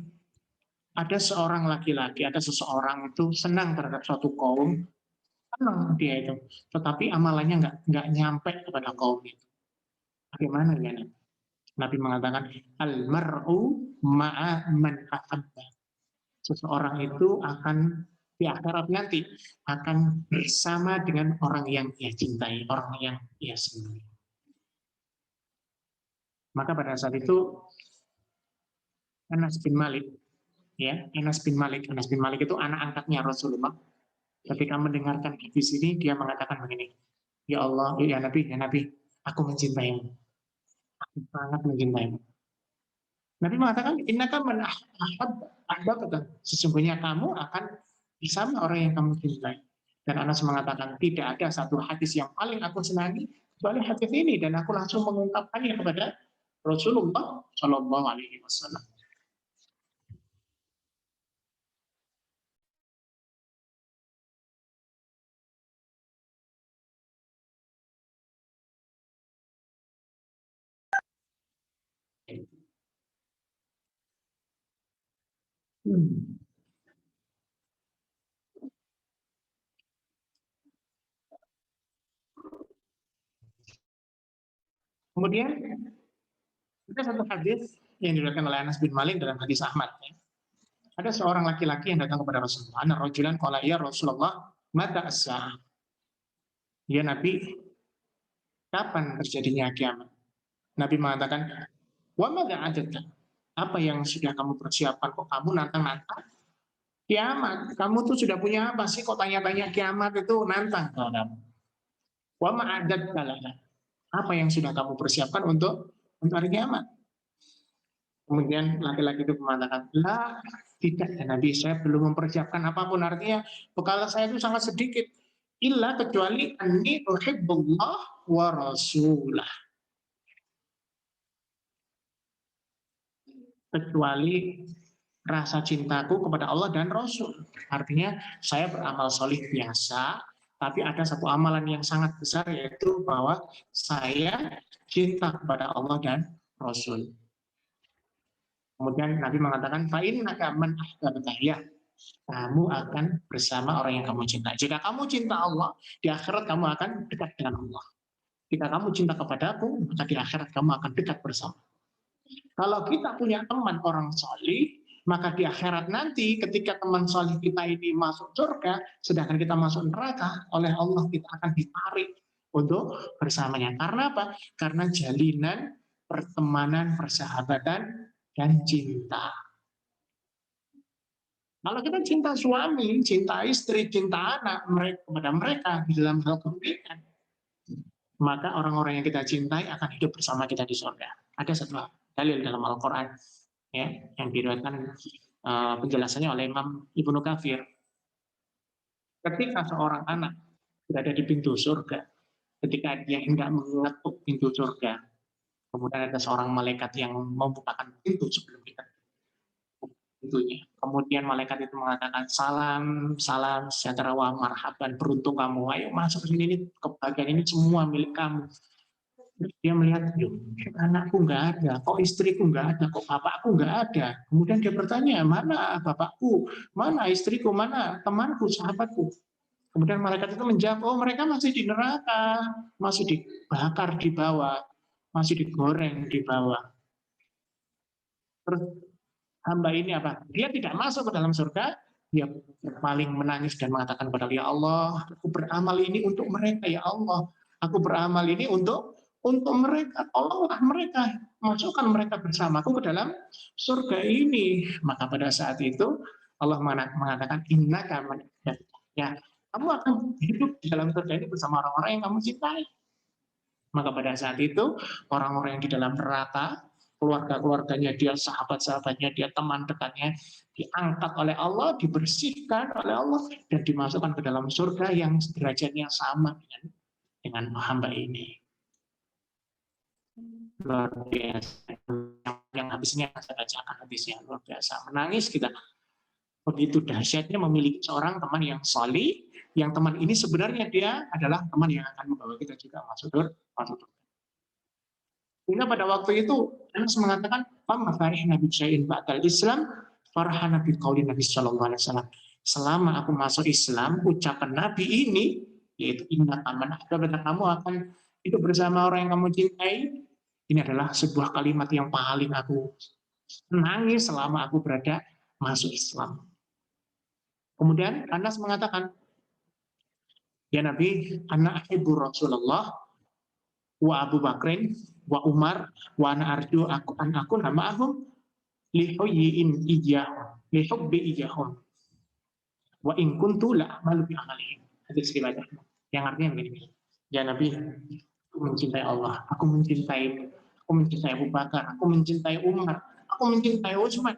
ada seorang laki-laki, ada seseorang itu senang terhadap suatu kaum, senang dia itu, tetapi amalannya nggak nyampe kepada kaum itu. Bagaimana ya Nabi? Nabi mengatakan, al-mar'u ma'a man ahabba. Seseorang itu akan di akhirat nanti akan bersama dengan orang yang ia cintai, orang yang ia senangi. Maka pada saat itu Anas bin Malik, Anas bin Malik itu anak angkatnya Rasulullah. Ketika mendengarkan hadis ini, dia mengatakan begini, ya Allah, ya Nabi, aku mencintaimu. Aku sangat mencintaimu. Nabi mengatakan, innaka man ahbabta. Sesungguhnya kamu akan bersama orang yang kamu cintai. Dan Anas mengatakan, tidak ada satu hadis yang paling aku senangi kecuali hadis ini, dan aku langsung mengungkapkannya kepada Rasulullah Shallallahu Alaihi Wasallam. Kemudian ada satu hadis yang diriwayatkan oleh Anas bin Malik dalam hadis Ahmad. Ada seorang laki-laki yang datang kepada Rasulullah. Anak rajulan qala ya Rasulullah, mata as-sa'ah. Ya Nabi, kapan terjadinya kiamat? Nabi mengatakan, wa madza adatta? Apa yang sudah kamu persiapkan? Kok kamu nantang-nantang kiamat? Kamu tuh sudah punya apa sih? Kok tanya-tanya kiamat itu nantang kalau kamu? Wa ma adatta laha? Apa yang sudah kamu persiapkan untuk hari kiamat? Kemudian laki-laki itu mengatakan, lah, Tidak ya Nabi, saya belum mempersiapkan apapun. Artinya bekal saya itu sangat sedikit. Illa kecuali anni uhibbullah wa rasulah. Kecuali rasa cintaku kepada Allah dan Rasul. Artinya saya beramal solih biasa, tapi ada satu amalan yang sangat besar, yaitu bahwa saya cinta kepada Allah dan Rasul. Kemudian Nabi mengatakan, fa'innaka man ahbabta ya, kamu akan bersama orang yang kamu cinta. Jika kamu cinta Allah, di akhirat kamu akan dekat dengan Allah. Jika kamu cinta kepadaku, maka di akhirat kamu akan dekat bersama. Kalau kita punya teman orang solih, maka di akhirat nanti ketika teman solih kita ini masuk surga, sedangkan kita masuk neraka, oleh Allah kita akan ditarik untuk bersamanya. Karena apa? Karena jalinan pertemanan, persahabatan, dan cinta. Kalau kita cinta suami, cinta istri, cinta anak mereka kepada mereka di dalam hal kebaikan, maka orang-orang yang kita cintai akan hidup bersama kita di surga. Ada satu dalil dalam Al-Quran ya, yang diriwayatkan penjelasannya oleh Imam Ibnu Katsir. Ketika seorang anak berada di pintu surga, ketika dia hendak mengetuk pintu surga, kemudian ada seorang malaikat yang membukakan pintu sebelum kita pintunya. Kemudian malaikat itu mengatakan, salam, salam, sejahtera wa marhaban, beruntung kamu, ayo masuk ke sini, ini kebahagiaan ini semua milik kamu. Dia melihat, anakku nggak ada, kok istriku nggak ada, kok bapakku nggak ada. Kemudian dia bertanya, mana bapakku, mana istriku, mana temanku, sahabatku. Kemudian malaikat itu menjawab, oh mereka masih di neraka, masih dibakar di bawah, masih digoreng di bawah. Terus hamba ini apa? Dia tidak masuk ke dalam surga, dia paling menangis dan mengatakan kepada Allah, ya Allah, aku beramal ini untuk mereka, ya Allah. Aku beramal ini untuk mereka, tolonglah mereka, masukkan mereka bersamaku ke dalam surga ini. Maka pada saat itu Allah mengatakan, innaka man ya, kamu akan hidup di dalam surga ini bersama orang-orang yang kamu cintai. Maka pada saat itu orang-orang yang di dalam neraka, keluarga-keluarganya dia, sahabat-sahabatnya dia, teman dekatnya, diangkat oleh Allah, dibersihkan oleh Allah, dan dimasukkan ke dalam surga yang derajatnya sama dengan hamba ini. Luar biasa. Yang habisnya saya bacakan habisnya luar biasa. Menangis kita. Begitu dahsyatnya memiliki seorang teman yang solih, yang teman ini sebenarnya dia adalah teman yang akan membawa kita juga masuk surga. Sehingga pada waktu itu Anas mengatakan, "Fama farih Nabi Syai'in ba'dal Islam, farah Nabi qauli Nabi sallallahu alaihi wasallam." Selama aku masuk Islam, ucapan Nabi ini yaitu inna aman kamu akan hidup bersama orang yang kamu cintai. Ini adalah sebuah kalimat yang paling aku nangis selama aku berada masuk Islam. Kemudian Anas mengatakan, ya Nabi, anak ibu Rasulullah wa Abu Bakrin wa Umar wa ana arju aku nama ahum lihuyyin iyahum lihubbi iyahum wa in kuntu la amalu bi amalihim. Hadis riwayat yang artinya begini, ya Nabi, aku mencintai Allah, aku mencintai Abu Bakar, aku mencintai Umar, aku mencintai Utsman.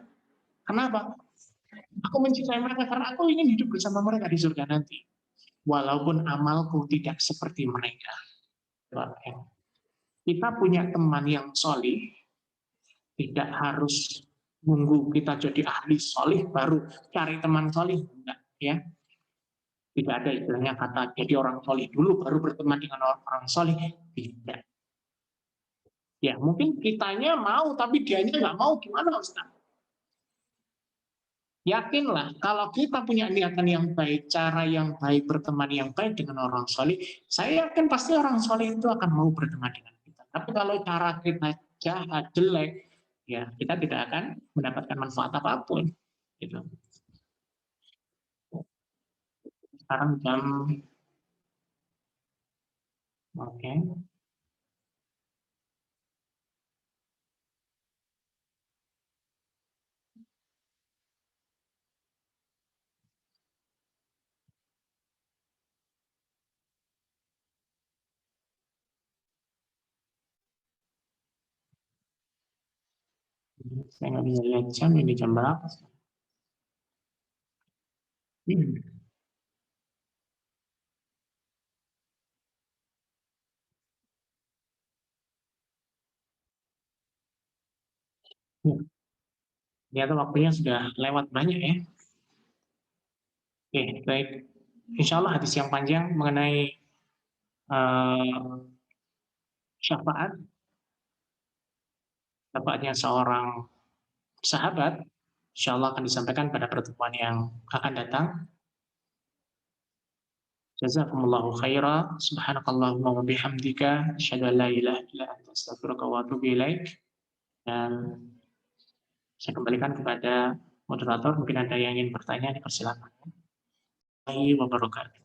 Kenapa? Aku mencintai mereka karena aku ingin hidup bersama mereka di surga nanti. Walaupun amalku tidak seperti mereka. Kita punya teman yang solih, tidak harus nunggu kita jadi ahli solih baru cari teman solih. Enggak, ya. Tidak ada istilahnya kata jadi orang solih dulu baru berteman dengan orang solih. Tidak. Ya, mungkin kitanya mau tapi dianya nggak mau, gimana Ustaz? Yakinlah, kalau kita punya niatan yang baik, cara yang baik, berteman yang baik dengan orang solih, saya yakin pasti orang solih itu akan mau berteman dengan kita. Tapi kalau cara kita jahat, jelek, ya kita tidak akan mendapatkan manfaat apapun. Gitu. Sekarang jam, oke. Saya nggak bisa lihat jam, ini jam berapa? Hmm. Ya, ternyata waktunya sudah lewat banyak ya. Oke, baik. Insya Allah hadis yang panjang mengenai eh, syafaat, syafaatnya seorang sahabat, insya Allah akan disampaikan pada pertemuan yang akan datang. Jazakumullahu khaira, subhanakallahumma wa bihamdika, asyhadu an la ilaha illa anta astaghfiruka wa atubu ilaik. Dan saya kembalikan kepada moderator, mungkin ada yang ingin bertanya, dipersilakan. Warahmatullahi wabarakatuh.